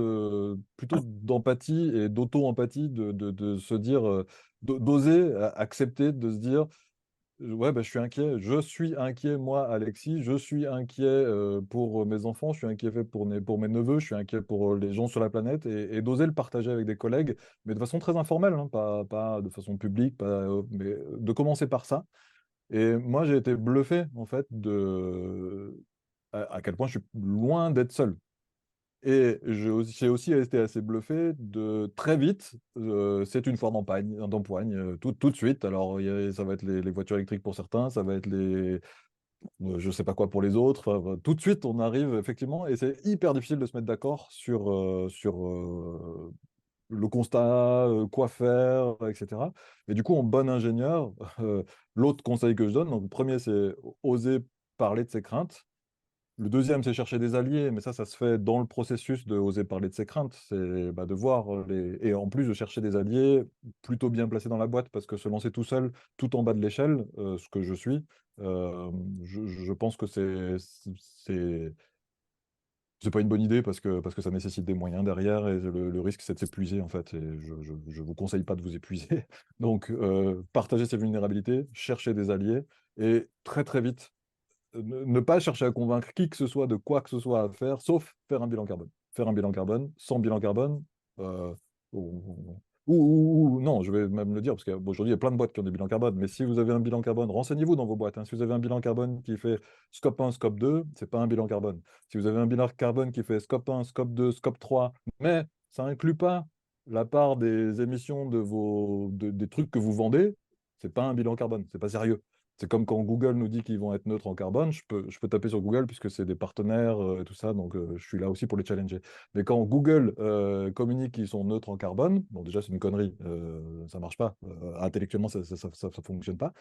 plutôt d'empathie et d'auto-empathie, de se dire, d'oser accepter, de se dire. Ouais, bah, je suis inquiet, moi, Alexis, je suis inquiet pour mes enfants, je suis inquiet pour mes neveux, je suis inquiet pour les gens sur la planète et d'oser le partager avec des collègues, mais de façon très informelle, hein, pas de façon publique, mais de commencer par ça. Et moi, j'ai été bluffé, en fait, à quel point je suis loin d'être seul. Et j'ai aussi été assez bluffé de très vite, c'est une foire d'empoigne, tout de suite. Alors, ça va être les voitures électriques pour certains, ça va être je sais pas quoi pour les autres. Enfin, tout de suite, on arrive effectivement, et c'est hyper difficile de se mettre d'accord sur le constat, quoi faire, etc. Et du coup, en bon ingénieur, l'autre conseil que je donne, donc le premier, c'est oser parler de ses craintes. Le deuxième, c'est chercher des alliés, mais ça se fait dans le processus de oser parler de ses craintes. C'est bah, de voir et en plus de chercher des alliés plutôt bien placés dans la boîte, parce que se lancer tout seul, tout en bas de l'échelle, ce que je suis, euh, je pense que c'est c'est pas une bonne idée parce que ça nécessite des moyens derrière et le risque, c'est de s'épuiser en fait. Et je vous conseille pas de vous épuiser. Donc, partagez ses vulnérabilités, cherchez des alliés et très très vite ne pas chercher à convaincre qui que ce soit de quoi que ce soit à faire, sauf faire un bilan carbone. Faire un bilan carbone, sans bilan carbone, euh, non, je vais même le dire, parce qu'aujourd'hui, il y a plein de boîtes qui ont des bilans carbone, mais si vous avez un bilan carbone, renseignez-vous dans vos boîtes. Hein. Si vous avez un bilan carbone qui fait scope 1, scope 2, c'est pas un bilan carbone. Si vous avez un bilan carbone qui fait scope 1, scope 2, scope 3, mais ça inclut pas la part des émissions des trucs que vous vendez, c'est pas un bilan carbone, c'est pas sérieux. C'est comme quand Google nous dit qu'ils vont être neutres en carbone, je peux taper sur Google puisque c'est des partenaires et tout ça, donc je suis là aussi pour les challenger. Mais quand Google communique qu'ils sont neutres en carbone, bon déjà c'est une connerie, ça marche pas, intellectuellement ça fonctionne pas,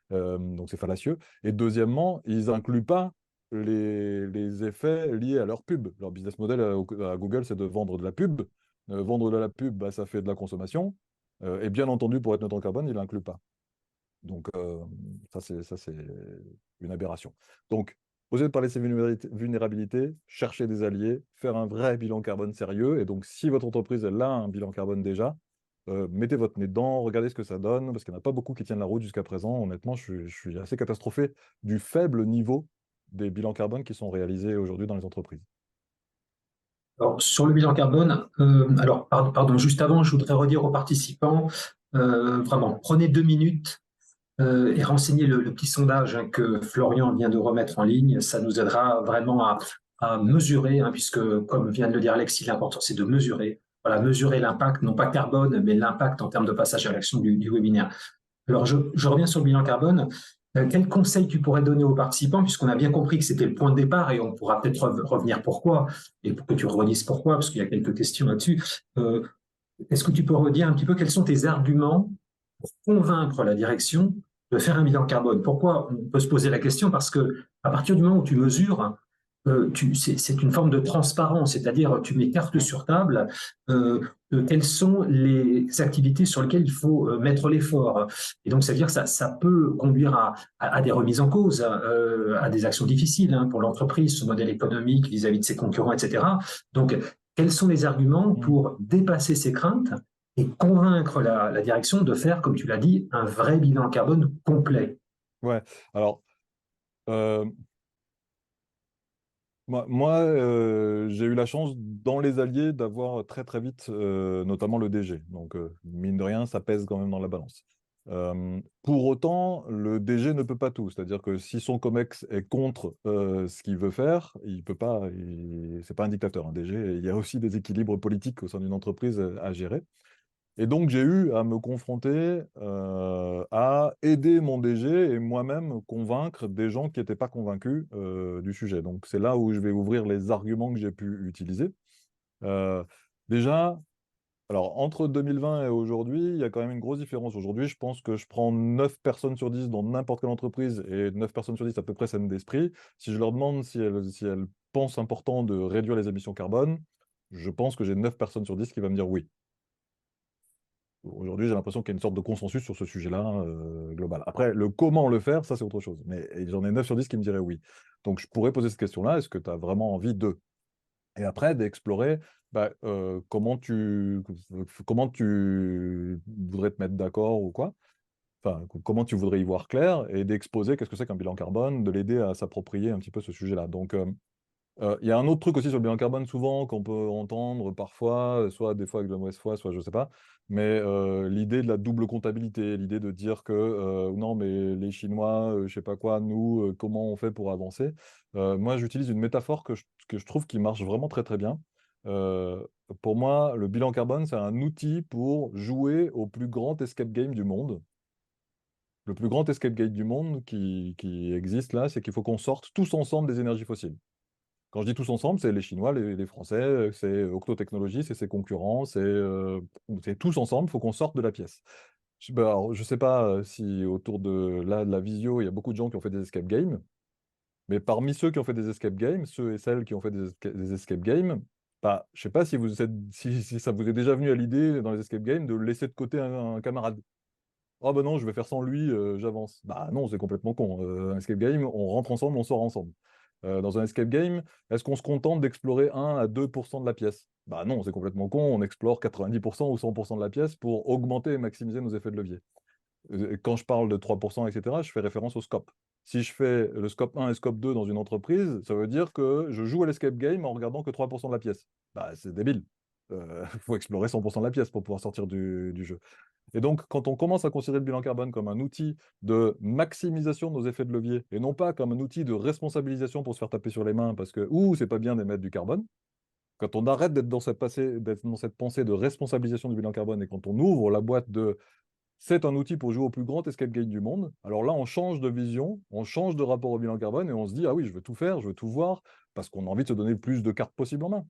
donc c'est fallacieux. Et deuxièmement, ils incluent pas les effets liés à leur pub. Leur business model à Google, c'est de vendre de la pub. Vendre de la pub, bah, ça fait de la consommation. Et bien entendu, pour être neutre en carbone, il n'inclut pas. Donc, ça, c'est une aberration. Donc, osez de parler de ces vulnérabilités, chercher des alliés, faire un vrai bilan carbone sérieux. Et donc, si votre entreprise elle a un bilan carbone déjà, mettez votre nez dedans, regardez ce que ça donne, parce qu'il n'y en a pas beaucoup qui tiennent la route jusqu'à présent. Honnêtement, je suis assez catastrophé du faible niveau des bilans carbone qui sont réalisés aujourd'hui dans les entreprises. Alors, sur le bilan carbone, pardon, juste avant, je voudrais redire aux participants, vraiment, prenez 2 minutes et renseignez le petit sondage que Florian vient de remettre en ligne. Ça nous aidera vraiment à mesurer, puisque, comme vient de le dire Alexis, l'important, c'est de mesurer. Voilà, mesurer l'impact, non pas carbone, mais l'impact en termes de passage à l'action du webinaire. Alors, je reviens sur le bilan carbone. Quel conseil tu pourrais donner aux participants, puisqu'on a bien compris que c'était le point de départ et on pourra peut-être revenir pourquoi, et pour que tu redises pourquoi, parce qu'il y a quelques questions là-dessus. Est-ce que tu peux redire un petit peu quels sont tes arguments pour convaincre la direction de faire un bilan carbone? Pourquoi? On peut se poser la question parce que à partir du moment où tu mesures, c'est une forme de transparence, c'est-à-dire tu mets carte sur table quelles sont les activités sur lesquelles il faut mettre l'effort. Et donc, ça veut dire que ça peut conduire à des remises en cause, à des actions difficiles pour l'entreprise, son modèle économique vis-à-vis de ses concurrents, etc. Donc, quels sont les arguments pour dépasser ces craintes et convaincre la direction de faire, comme tu l'as dit, un vrai bilan carbone complet? Ouais, alors, moi j'ai eu la chance dans les alliés d'avoir très très vite, notamment le DG. Donc, mine de rien, ça pèse quand même dans la balance. Pour autant, le DG ne peut pas tout. C'est-à-dire que si son COMEX est contre ce qu'il veut faire, il peut pas. C'est pas un dictateur, un DG. Il y a aussi des équilibres politiques au sein d'une entreprise à gérer. Et donc, j'ai eu à me confronter à aider mon DG et moi-même convaincre des gens qui n'étaient pas convaincus du sujet. Donc, c'est là où je vais ouvrir les arguments que j'ai pu utiliser. Euh, Déjà, alors entre 2020 et aujourd'hui, il y a quand même une grosse différence. Aujourd'hui, je pense que je prends 9 personnes sur 10 dans n'importe quelle entreprise et 9 personnes sur 10 à peu près saines d'esprit. Si je leur demande si elles pensent important de réduire les émissions carbone, je pense que j'ai 9 personnes sur 10 qui vont me dire oui. Aujourd'hui, j'ai l'impression qu'il y a une sorte de consensus sur ce sujet-là, global. Après, le comment le faire, ça, c'est autre chose. Mais j'en ai 9 sur 10 qui me diraient oui. Donc, je pourrais poser cette question-là. Est-ce que tu as vraiment envie de... Et après, d'explorer comment tu voudrais te mettre d'accord ou quoi. Enfin, comment tu voudrais y voir clair et d'exposer qu'est-ce que c'est qu'un bilan carbone, de l'aider à s'approprier un petit peu ce sujet-là. Donc, il y a un autre truc aussi sur le bilan carbone, souvent, qu'on peut entendre parfois, soit des fois avec de la mauvaise foi, soit je sais pas, mais l'idée de la double comptabilité, l'idée de dire que non, mais les Chinois, je sais pas quoi, nous, comment on fait pour avancer? Moi, j'utilise une métaphore que je trouve qui marche vraiment très très bien. Euh, pour moi, le bilan carbone, c'est un outil pour jouer au plus grand escape game du monde. Le plus grand escape game du monde qui existe là, c'est qu'il faut qu'on sorte tous ensemble des énergies fossiles. Quand je dis tous ensemble, c'est les Chinois, les Français, c'est Octo Technologies, c'est ses concurrents, c'est tous ensemble, il faut qu'on sorte de la pièce. Je sais pas si autour de la visio, il y a beaucoup de gens qui ont fait des escape games, mais parmi ceux qui ont fait des escape games, ceux et celles qui ont fait des escape games, je sais pas si ça vous est déjà venu à l'idée dans les escape games de laisser de côté un camarade. Oh ben non, je vais faire sans lui, j'avance. Bah non, c'est complètement con. Un escape game, on rentre ensemble, on sort ensemble. Dans un escape game, est-ce qu'on se contente d'explorer 1 à 2% de la pièce? Bah non, c'est complètement con, on explore 90% ou 100% de la pièce pour augmenter et maximiser nos effets de levier. Quand je parle de 3%, etc., je fais référence au scope. Si je fais le scope 1 et scope 2 dans une entreprise, ça veut dire que je joue à l'escape game en regardant que 3% de la pièce. Bah c'est débile. Il faut explorer 100% de la pièce pour pouvoir sortir du jeu. Et donc, quand on commence à considérer le bilan carbone comme un outil de maximisation de nos effets de levier, et non pas comme un outil de responsabilisation pour se faire taper sur les mains parce que, ouh, c'est pas bien d'émettre du carbone, quand on arrête d'être dans cette pensée de responsabilisation du bilan carbone et quand on ouvre la boîte de c'est un outil pour jouer au plus grand escape game du monde, alors là, on change de vision, on change de rapport au bilan carbone et on se dit, ah oui, je veux tout faire, je veux tout voir, parce qu'on a envie de se donner le plus de cartes possible en main.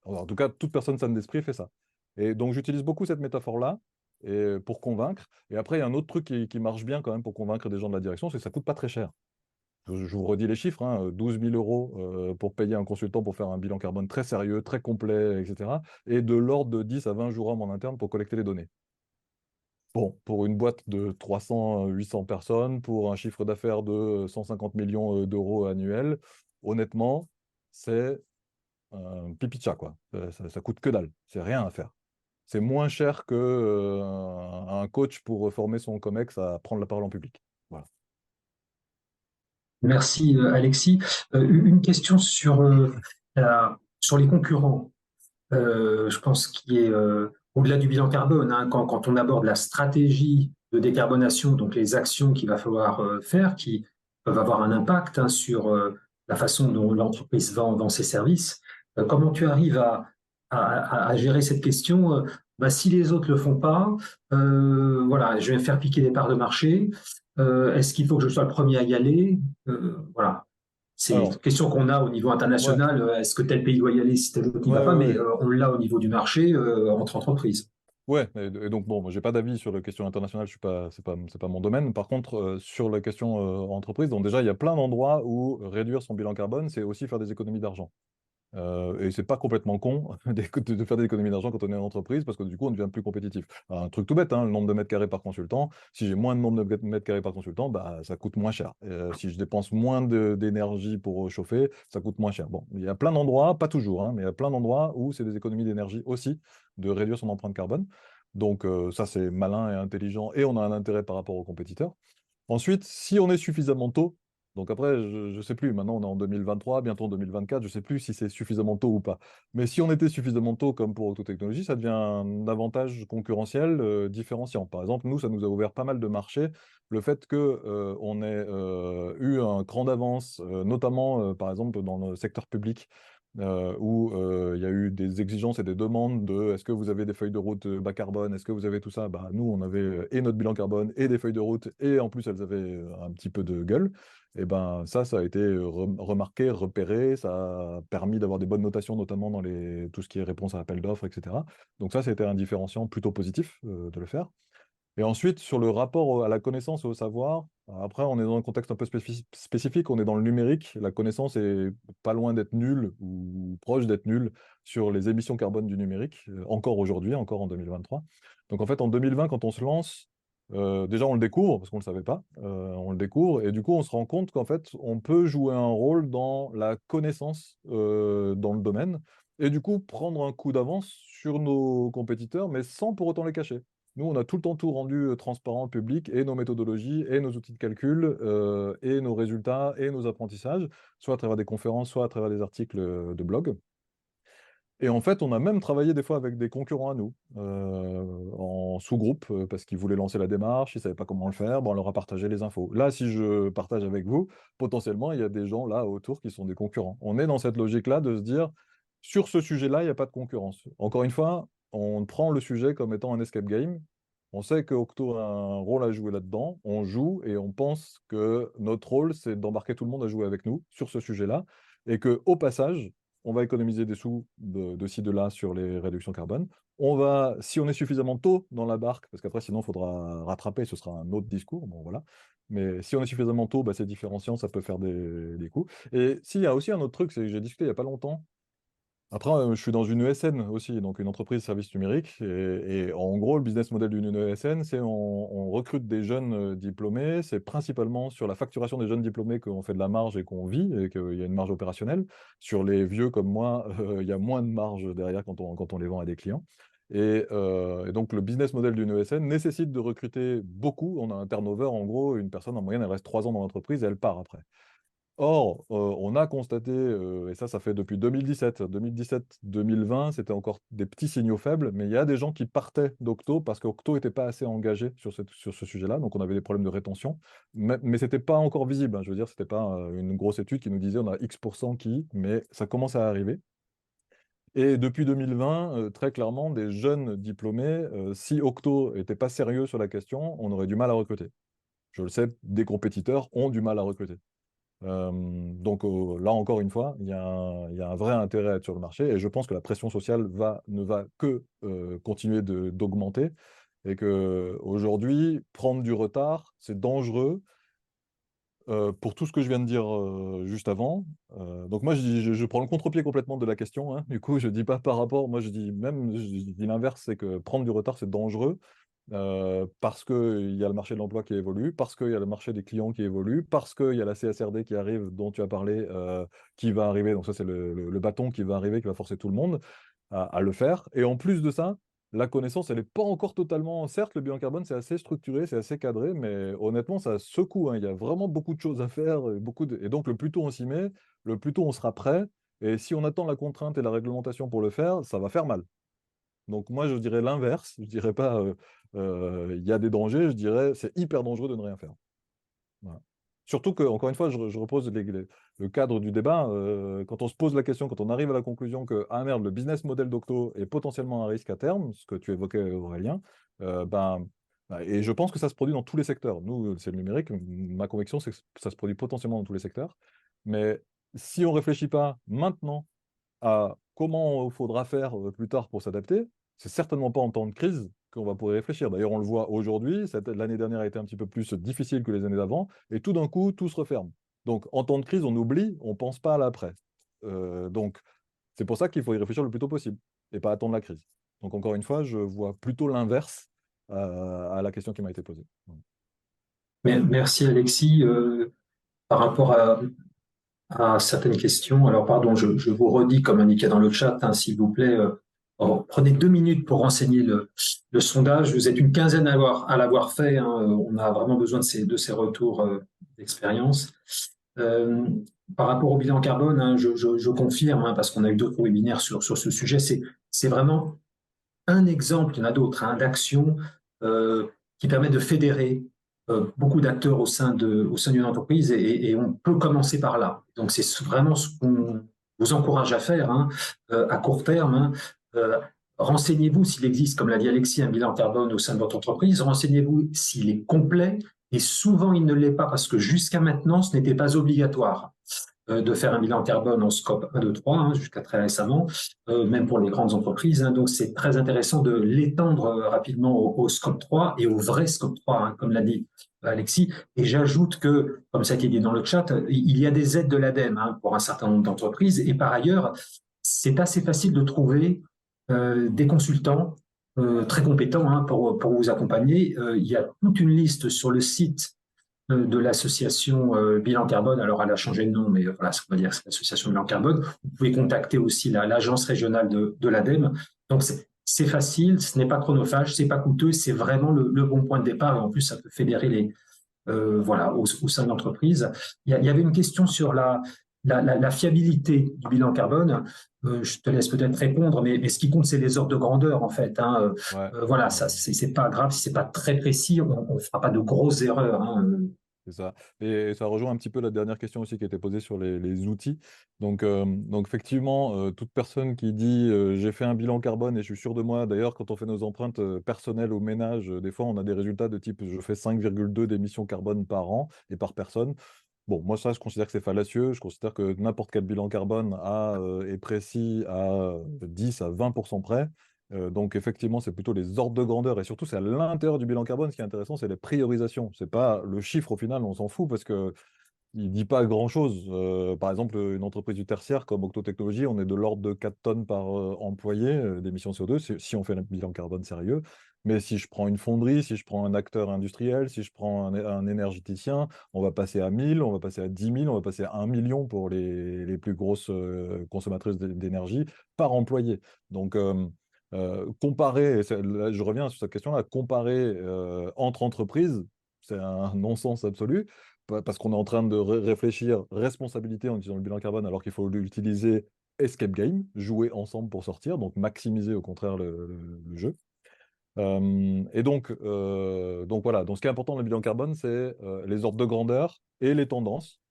En tout cas, toute personne saine d'esprit fait ça. Et donc, j'utilise beaucoup cette métaphore-là pour convaincre. Et après, il y a un autre truc qui marche bien quand même pour convaincre des gens de la direction, c'est que ça coûte pas très cher. je vous redis les chiffres, hein, 12 000 € pour payer un consultant pour faire un bilan carbone très sérieux, très complet, etc. Et de l'ordre de 10 à 20 jours hommes en interne pour collecter les données. Bon, pour une boîte de 300-800 personnes, pour un chiffre d'affaires de 150 millions d'euros annuels, honnêtement, c'est un pipi de chat, quoi. Ça coûte que dalle, c'est rien à faire. C'est moins cher que un coach pour former son COMEX à prendre la parole en public. Voilà. Merci Alexis. Une question sur les concurrents. Je pense qu'il est au-delà du bilan carbone, hein, quand on aborde la stratégie de décarbonation, donc les actions qu'il va falloir faire, qui peuvent avoir un impact, hein, sur la façon dont l'entreprise vend ses services. Comment tu arrives à gérer cette question? Si les autres le font pas, voilà, je vais me faire piquer des parts de marché. Est-ce qu'il faut que je sois le premier à y aller? Voilà. C'est une Alors, question qu'on a au niveau ouais, international. Est-ce que tel pays doit y aller si tel autre n'y va ouais, pas? ouais, Mais ouais. on l'a au niveau du marché entre entreprises. Ouais, et donc bon, moi, j'ai pas d'avis sur la question internationale, je suis pas, c'est pas mon domaine. Par contre, sur la question entreprise, donc déjà, il y a plein d'endroits où réduire son bilan carbone, c'est aussi faire des économies d'argent. Et c'est pas complètement con de faire des économies d'argent quand on est en entreprise, parce que du coup, on devient plus compétitif. Alors, un truc tout bête, hein, le nombre de mètres carrés par consultant. Si j'ai moins de nombre de mètres carrés par consultant, bah, ça coûte moins cher. Si je dépense moins d'énergie pour chauffer, ça coûte moins cher. Bon, il y a plein d'endroits, pas toujours, hein, mais il y a plein d'endroits où c'est des économies d'énergie aussi, de réduire son empreinte carbone. Donc ça, c'est malin et intelligent, et on a un intérêt par rapport aux compétiteurs. Ensuite, si on est suffisamment tôt, donc après, je ne sais plus, maintenant on est en 2023, bientôt en 2024, je ne sais plus si c'est suffisamment tôt ou pas. Mais si on était suffisamment tôt, comme pour Octotechnologies, ça devient un avantage concurrentiel différenciant. Par exemple, nous, ça nous a ouvert pas mal de marchés, le fait qu'on ait eu un cran d'avance, notamment par exemple dans le secteur public, où il y a eu des exigences et des demandes de est-ce que vous avez des feuilles de route bas carbone, est-ce que vous avez tout ça? Bah, nous, on avait et notre bilan carbone et des feuilles de route, et en plus, elles avaient un petit peu de gueule. Et ben ça a été remarqué, repéré, ça a permis d'avoir des bonnes notations, notamment dans tout ce qui est réponse à appel d'offres, etc. Donc ça a été un différenciant plutôt positif de le faire. Et ensuite, sur le rapport à la connaissance et au savoir, après, on est dans un contexte un peu spécifique, on est dans le numérique, la connaissance est pas loin d'être nulle ou proche d'être nulle sur les émissions carbone du numérique, encore aujourd'hui, encore en 2023. Donc en fait, en 2020, quand on se lance, déjà on le découvre, parce qu'on ne le savait pas, on le découvre, et du coup on se rend compte qu'en fait, on peut jouer un rôle dans la connaissance dans le domaine, et du coup prendre un coup d'avance sur nos compétiteurs, mais sans pour autant les cacher. Nous, on a tout le temps tout rendu transparent, public, et nos méthodologies, et nos outils de calcul, et nos résultats, et nos apprentissages, soit à travers des conférences, soit à travers des articles de blog. Et en fait, on a même travaillé des fois avec des concurrents à nous, en sous-groupe, parce qu'ils voulaient lancer la démarche, ils ne savaient pas comment le faire, bon, on leur a partagé les infos. Là, si je partage avec vous, potentiellement, il y a des gens là autour qui sont des concurrents. On est dans cette logique-là de se dire, sur ce sujet-là, il n'y a pas de concurrence. Encore une fois, on prend le sujet comme étant un escape game. On sait que Octo a un rôle à jouer là-dedans, on joue et on pense que notre rôle, c'est d'embarquer tout le monde à jouer avec nous sur ce sujet-là, et qu'au passage, on va économiser des sous de ci, de là sur les réductions carbone. On va, si on est suffisamment tôt dans la barque, parce qu'après sinon il faudra rattraper, ce sera un autre discours, bon voilà. Mais si on est suffisamment tôt, bah, c'est différenciant, ça peut faire des coups. Et s'il y a aussi un autre truc, c'est que j'ai discuté il n'y a pas longtemps. Après, je suis dans une ESN aussi, donc une entreprise de services numériques. Et en gros, le business model d'une ESN, c'est on recrute des jeunes diplômés. C'est principalement sur la facturation des jeunes diplômés qu'on fait de la marge et qu'on vit, et qu'il y a une marge opérationnelle. Sur les vieux comme moi, il y a moins de marge derrière quand on les vend à des clients. Et donc, le business model d'une ESN nécessite de recruter beaucoup. On a un turnover, en gros, une personne en moyenne, elle reste 3 ans dans l'entreprise et elle part après. Or, on a constaté, et ça fait depuis 2017, 2017-2020, c'était encore des petits signaux faibles, mais il y a des gens qui partaient d'Octo parce qu'Octo n'était pas assez engagé sur ce sujet-là, donc on avait des problèmes de rétention, mais ce n'était pas encore visible, hein, je veux dire, ce n'était pas une grosse étude qui nous disait on a X% mais ça commence à arriver. Et depuis 2020, très clairement, des jeunes diplômés, si Octo n'était pas sérieux sur la question, on aurait du mal à recruter. Je le sais, des compétiteurs ont du mal à recruter. Donc là, encore une fois, il y a un vrai intérêt à être sur le marché, et je pense que la pression sociale ne va que continuer d'augmenter, et qu'aujourd'hui, prendre du retard, c'est dangereux. pour tout ce que je viens de dire juste avant. Donc moi, je prends le contre-pied complètement de la question, hein. Du coup, je dis pas par rapport, moi je dis l'inverse, c'est que prendre du retard, c'est dangereux. Parce qu'il y a le marché de l'emploi qui évolue, parce qu'il y a le marché des clients qui évolue, parce qu'il y a la CSRD qui arrive, dont tu as parlé, qui va arriver. Donc ça, c'est le bâton qui va arriver, qui va forcer tout le monde à le faire. Et en plus de ça, la connaissance, elle n'est pas encore totalement... Certes, le bilan carbone, c'est assez structuré, c'est assez cadré, mais honnêtement, ça secoue, hein. Il y a vraiment beaucoup de choses à faire. Et donc, le plus tôt on s'y met, le plus tôt on sera prêt. Et si on attend la contrainte et la réglementation pour le faire, ça va faire mal. Donc moi, je dirais l'inverse. Je dirais pas il y a des dangers, je dirais c'est hyper dangereux de ne rien faire. Voilà. Surtout que, encore une fois, je repose le cadre du débat. Quand on se pose la question, quand on arrive à la conclusion que, ah merde, le business model d'Octo est potentiellement un risque à terme, ce que tu évoquais, Aurélien, et je pense que ça se produit dans tous les secteurs. Nous, c'est le numérique. Ma conviction, c'est que ça se produit potentiellement dans tous les secteurs. Mais si on ne réfléchit pas maintenant à comment il faudra faire plus tard pour s'adapter, c'est certainement pas en temps de crise qu'on va pouvoir y réfléchir. D'ailleurs, on le voit aujourd'hui, l'année dernière a été un petit peu plus difficile que les années d'avant, et tout d'un coup, tout se referme. Donc, en temps de crise, on oublie, on ne pense pas à l'après. Donc, c'est pour ça qu'il faut y réfléchir le plus tôt possible, et pas attendre la crise. Donc, encore une fois, je vois plutôt l'inverse à la question qui m'a été posée. Merci Alexis. Par rapport à certaines questions, alors pardon, je vous redis comme indiqué dans le chat, hein, s'il vous plaît, prenez 2 minutes pour renseigner le sondage. Vous êtes une quinzaine à l'avoir fait, hein. On a vraiment besoin de ces retours d'expérience. Par rapport au bilan carbone, hein, je confirme, hein, parce qu'on a eu d'autres webinaires sur ce sujet, c'est vraiment un exemple, il y en a d'autres, hein, d'action qui permet de fédérer beaucoup d'acteurs au sein d'une entreprise et on peut commencer par là. Donc c'est vraiment ce qu'on vous encourage à faire, hein, à court terme. Hein. Renseignez-vous s'il existe, comme l'a dit Alexis, un bilan carbone au sein de votre entreprise. Renseignez-vous s'il est complet et souvent il ne l'est pas parce que jusqu'à maintenant ce n'était pas obligatoire de faire un bilan carbone en scope 1, 2, 3, hein, jusqu'à très récemment, même pour les grandes entreprises. Hein, donc, c'est très intéressant de l'étendre rapidement au scope 3 et au vrai scope 3, hein, comme l'a dit Alexis. Et j'ajoute que, comme ça a été dit dans le chat, il y a des aides de l'ADEME, hein, pour un certain nombre d'entreprises. Et par ailleurs, c'est assez facile de trouver des consultants très compétents, hein, pour vous accompagner. Il y a toute une liste sur le site de l'association Bilan Carbone. Alors, elle a changé de nom, mais voilà, ça veut dire que c'est l'association Bilan Carbone. Vous pouvez contacter aussi l'agence régionale de l'ADEME. Donc, c'est facile, ce n'est pas chronophage, c'est pas coûteux, c'est vraiment le bon point de départ. Et en plus, ça peut fédérer voilà, au sein de l'entreprise. Il y avait une question sur la fiabilité du bilan carbone. Je te laisse peut-être répondre, mais ce qui compte, c'est les ordres de grandeur, en fait. Hein. Ouais. Voilà, ça, c'est pas grave si c'est pas très précis, on ne fera pas de grosses erreurs. Hein. C'est ça. Et ça rejoint un petit peu la dernière question aussi qui a été posée sur les outils. Donc effectivement, toute personne qui dit j'ai fait un bilan carbone et je suis sûr de moi, d'ailleurs, quand on fait nos empreintes personnelles au ménage, des fois on a des résultats de type je fais 5,2 d'émissions carbone par an et par personne. Bon, moi ça, je considère que c'est fallacieux. Je considère que n'importe quel bilan carbone est précis à 10 à 20% près. Donc effectivement, c'est plutôt les ordres de grandeur et surtout c'est à l'intérieur du bilan carbone. Ce qui est intéressant, c'est les priorisations. C'est pas le chiffre au final, on s'en fout parce que il dit pas grand-chose. Par exemple, une entreprise du tertiaire comme Octo Technologies, on est de l'ordre de 4 tonnes par employé d'émissions CO2 si on fait un bilan carbone sérieux. Mais si je prends une fonderie, si je prends un acteur industriel, si je prends un énergéticien, on va passer à 1000, on va passer à 10 000, on va passer à 1 million pour les plus grosses consommatrices d'énergie par employé. Donc, comparer, là, je reviens sur cette question-là, comparer entre entreprises, c'est un non-sens absolu parce qu'on est en train de réfléchir responsabilité en utilisant le bilan carbone alors qu'il faut l'utiliser escape game, jouer ensemble pour sortir, donc maximiser au contraire le jeu. Et donc voilà, donc ce qui est important dans le bilan carbone, c'est les ordres de grandeur et les tendances,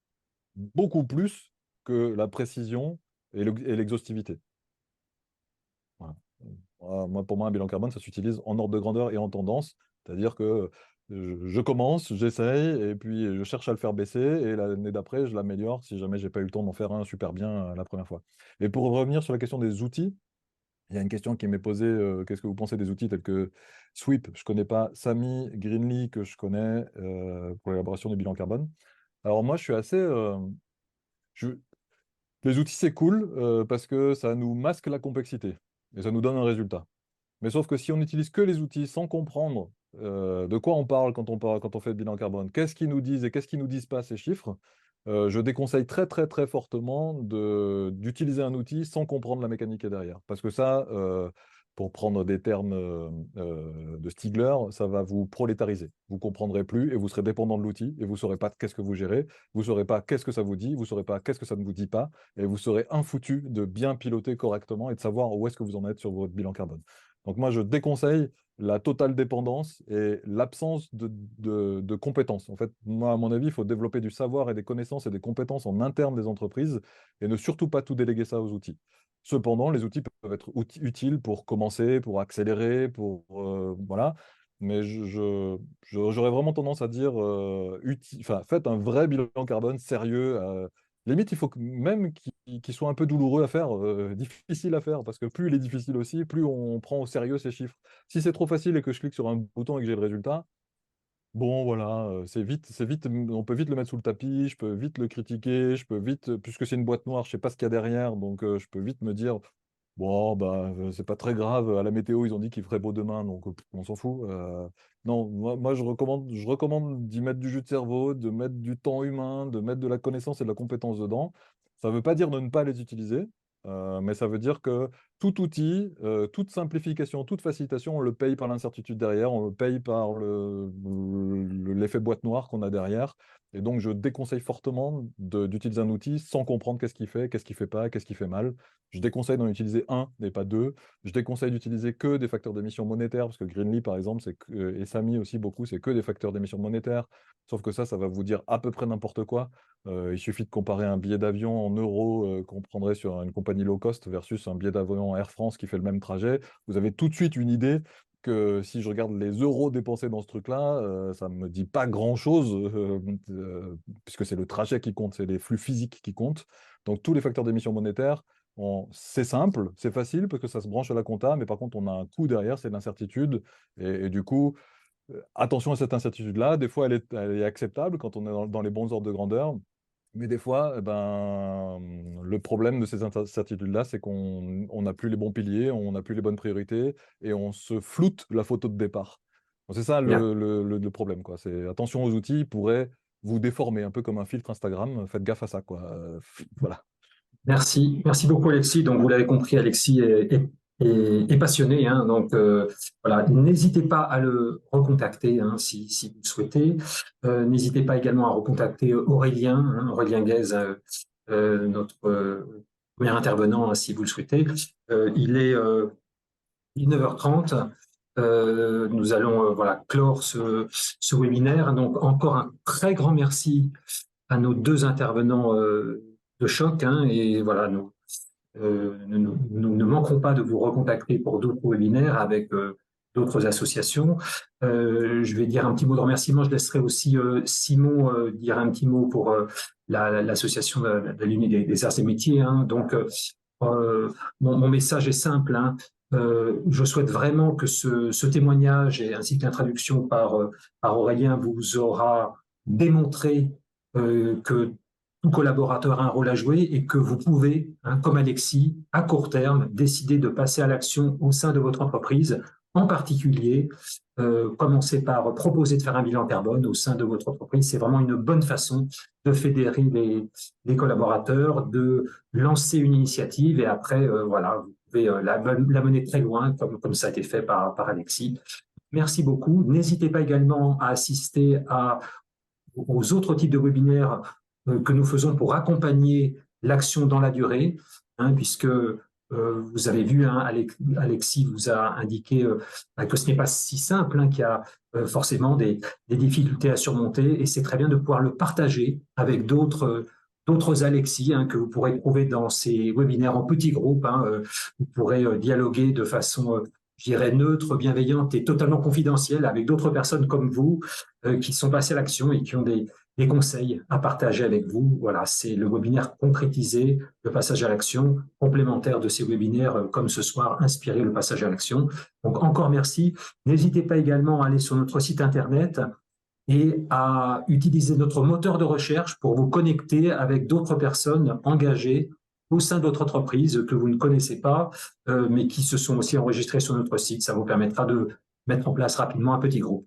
beaucoup plus que la précision et l'exhaustivité. Voilà. Moi, pour moi, un bilan carbone, ça s'utilise en ordre de grandeur et en tendance, c'est-à-dire que je commence, j'essaye, et puis je cherche à le faire baisser, et l'année d'après, je l'améliore si jamais j'ai pas eu le temps d'en faire un super bien la première fois. Et pour revenir sur la question des outils, il y a une question qui m'est posée, qu'est-ce que vous pensez des outils tels que Sweep, je ne connais pas, Sami, Greenly, que je connais pour l'élaboration du bilan carbone. Alors moi, je suis assez... je- Les outils, c'est cool parce que ça nous masque la complexité et ça nous donne un résultat. Mais sauf que si on n'utilise que les outils sans comprendre de quoi on parle, quand on fait le bilan carbone, qu'est-ce qu'ils nous disent et qu'est-ce qu'ils nous disent pas ces chiffres, je déconseille très très très fortement d'utiliser un outil sans comprendre la mécanique qui est derrière. Parce que ça, pour prendre des termes de Stigler, ça va vous prolétariser. Vous comprendrez plus et vous serez dépendant de l'outil et vous saurez pas qu'est-ce que vous gérez, vous saurez pas qu'est-ce que ça vous dit, vous saurez pas qu'est-ce que ça ne vous dit pas et vous serez infoutu de bien piloter correctement et de savoir où est-ce que vous en êtes sur votre bilan carbone. Donc moi, je déconseille la totale dépendance et l'absence de compétences. En fait, moi, à mon avis, il faut développer du savoir et des connaissances et des compétences en interne des entreprises et ne surtout pas tout déléguer ça aux outils. Cependant, les outils peuvent être utiles pour commencer, pour accélérer, voilà. Mais j'aurais vraiment tendance à dire, faites un vrai bilan carbone sérieux. Limite, il faut même qu'il soit un peu douloureux à faire, difficile à faire, parce que plus il est difficile aussi, plus on prend au sérieux ces chiffres. Si c'est trop facile et que je clique sur un bouton et que j'ai le résultat, bon voilà, c'est vite, on peut vite le mettre sous le tapis, je peux vite le critiquer, je peux vite, puisque c'est une boîte noire, je sais pas ce qu'il y a derrière, donc je peux vite me dire, bon bah c'est pas très grave, à la météo ils ont dit qu'il ferait beau demain, donc on s'en fout. Non, moi je recommande d'y mettre du jus de cerveau, de mettre du temps humain, de mettre de la connaissance et de la compétence dedans. Ça veut pas dire de ne pas les utiliser, mais ça veut dire que tout outil, toute simplification, toute facilitation, on le paye par l'incertitude derrière, on le paye par l'effet boîte noire qu'on a derrière. Et donc, je déconseille fortement d'utiliser un outil sans comprendre qu'est-ce qu'il fait pas, qu'est-ce qu'il fait mal. Je déconseille d'en utiliser un et pas deux. Je déconseille d'utiliser que des facteurs d'émission monétaires, parce que Greenly, par exemple, et Sami aussi beaucoup, c'est que des facteurs d'émission monétaires. Sauf que ça va vous dire à peu près n'importe quoi. Il suffit de comparer un billet d'avion en euros qu'on prendrait sur une compagnie low cost versus un billet d'avion Air France qui fait le même trajet. Vous avez tout de suite une idée que si je regarde les euros dépensés dans ce truc-là, ça ne me dit pas grand-chose, puisque c'est le trajet qui compte, c'est les flux physiques qui comptent. Donc tous les facteurs d'émission monétaire, c'est simple, c'est facile, parce que ça se branche à la compta, mais par contre, on a un coût derrière, c'est l'incertitude. Et du coup, attention à cette incertitude-là. Des fois, elle est acceptable quand on est dans les bons ordres de grandeur. Mais des fois, eh ben, le problème de ces incertitudes-là, c'est qu'on n'a plus les bons piliers, on n'a plus les bonnes priorités et on se floute la photo de départ. Donc, c'est ça Bien. le problème, quoi. C'est attention aux outils, ils pourraient vous déformer un peu comme un filtre Instagram. Faites gaffe à ça, quoi. Voilà. Merci, merci beaucoup Alexis. Donc vous l'avez compris, Alexis est passionné, hein. Donc voilà, n'hésitez pas à le recontacter, hein, si vous le souhaitez. N'hésitez pas également à recontacter Aurélien, hein, Aurélien Guèze, notre premier intervenant, hein, si vous le souhaitez. Il est 9h30. Nous allons voilà, clore ce webinaire. Donc encore un très grand merci à nos deux intervenants de choc, hein, et voilà, nous ne manquerons pas de vous recontacter pour d'autres webinaires avec d'autres associations. Je vais dire un petit mot de remerciement. Je laisserai aussi Simon dire un petit mot pour l'association de l'Union des arts et métiers, hein. Donc, mon message est simple, hein. Je souhaite vraiment que ce témoignage ainsi que l'introduction par Aurélien vous aura démontré que tout collaborateur a un rôle à jouer et que vous pouvez, hein, comme Alexis, à court terme, décider de passer à l'action au sein de votre entreprise. En particulier, commencer par proposer de faire un bilan carbone au sein de votre entreprise. C'est vraiment une bonne façon de fédérer les collaborateurs, de lancer une initiative et après, voilà, vous pouvez la mener très loin, comme ça a été fait par Alexis. Merci beaucoup. N'hésitez pas également à assister aux autres types de webinaires que nous faisons pour accompagner l'action dans la durée, hein, puisque vous avez vu, hein, Alexis vous a indiqué que ce n'est pas si simple, hein, qu'il y a forcément des difficultés à surmonter, et c'est très bien de pouvoir le partager avec d'autres Alexis, hein, que vous pourrez trouver dans ces webinaires en petits groupes, hein. Vous pourrez dialoguer de façon je dirais neutre, bienveillante et totalement confidentielle avec d'autres personnes comme vous qui sont passées à l'action et qui ont des conseils à partager avec vous. Voilà, c'est le webinaire concrétisé, le passage à l'action, complémentaire de ces webinaires comme ce soir, inspiré le passage à l'action. Donc encore merci. N'hésitez pas également à aller sur notre site internet et à utiliser notre moteur de recherche pour vous connecter avec d'autres personnes engagées au sein d'autres entreprises que vous ne connaissez pas, mais qui se sont aussi enregistrées sur notre site. Ça vous permettra de mettre en place rapidement un petit groupe.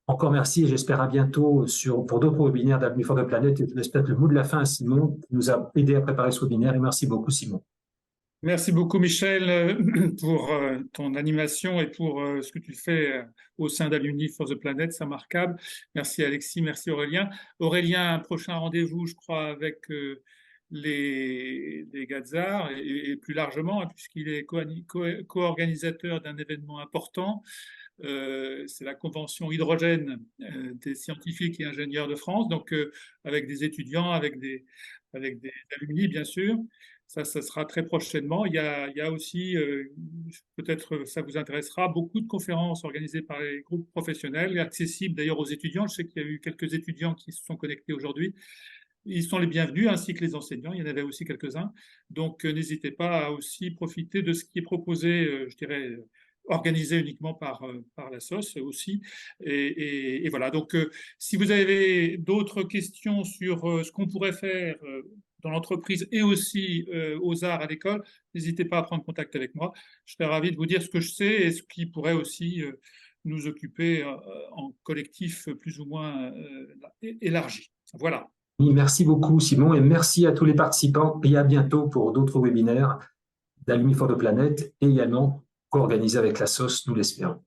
Encore merci et j'espère à bientôt pour d'autres webinaires d'Avenue for the Planet. Et je laisse peut-être le mot de la fin à Simon, qui nous a aidé à préparer ce webinaire. Et merci beaucoup, Simon. Merci beaucoup, Michel, pour ton animation et pour ce que tu fais au sein d'Alumni for the Planet. C'est remarquable. Merci, Alexis. Merci, Aurélien. Aurélien, un prochain rendez-vous, je crois, avec les Gazards et plus largement, hein, puisqu'il est co-organisateur d'un événement important. C'est la convention hydrogène des scientifiques et ingénieurs de France, donc avec des étudiants, avec des alumni, bien sûr. Ça sera très prochainement. Il y a aussi, peut-être ça vous intéressera, beaucoup de conférences organisées par les groupes professionnels, accessibles d'ailleurs aux étudiants. Je sais qu'il y a eu quelques étudiants qui se sont connectés aujourd'hui. Ils sont les bienvenus, ainsi que les enseignants. Il y en avait aussi quelques-uns. Donc, n'hésitez pas à aussi profiter de ce qui est proposé, je dirais, organisé uniquement par la SOS aussi. Et voilà. Donc, si vous avez d'autres questions sur ce qu'on pourrait faire dans l'entreprise et aussi aux arts à l'école, n'hésitez pas à prendre contact avec moi. Je serais ravi de vous dire ce que je sais et ce qui pourrait aussi nous occuper en collectif plus ou moins élargi. Voilà. Merci beaucoup, Simon, et merci à tous les participants et à bientôt pour d'autres webinaires d'Alumni for the Planet et également co-organisés avec la SOS, nous l'espérons.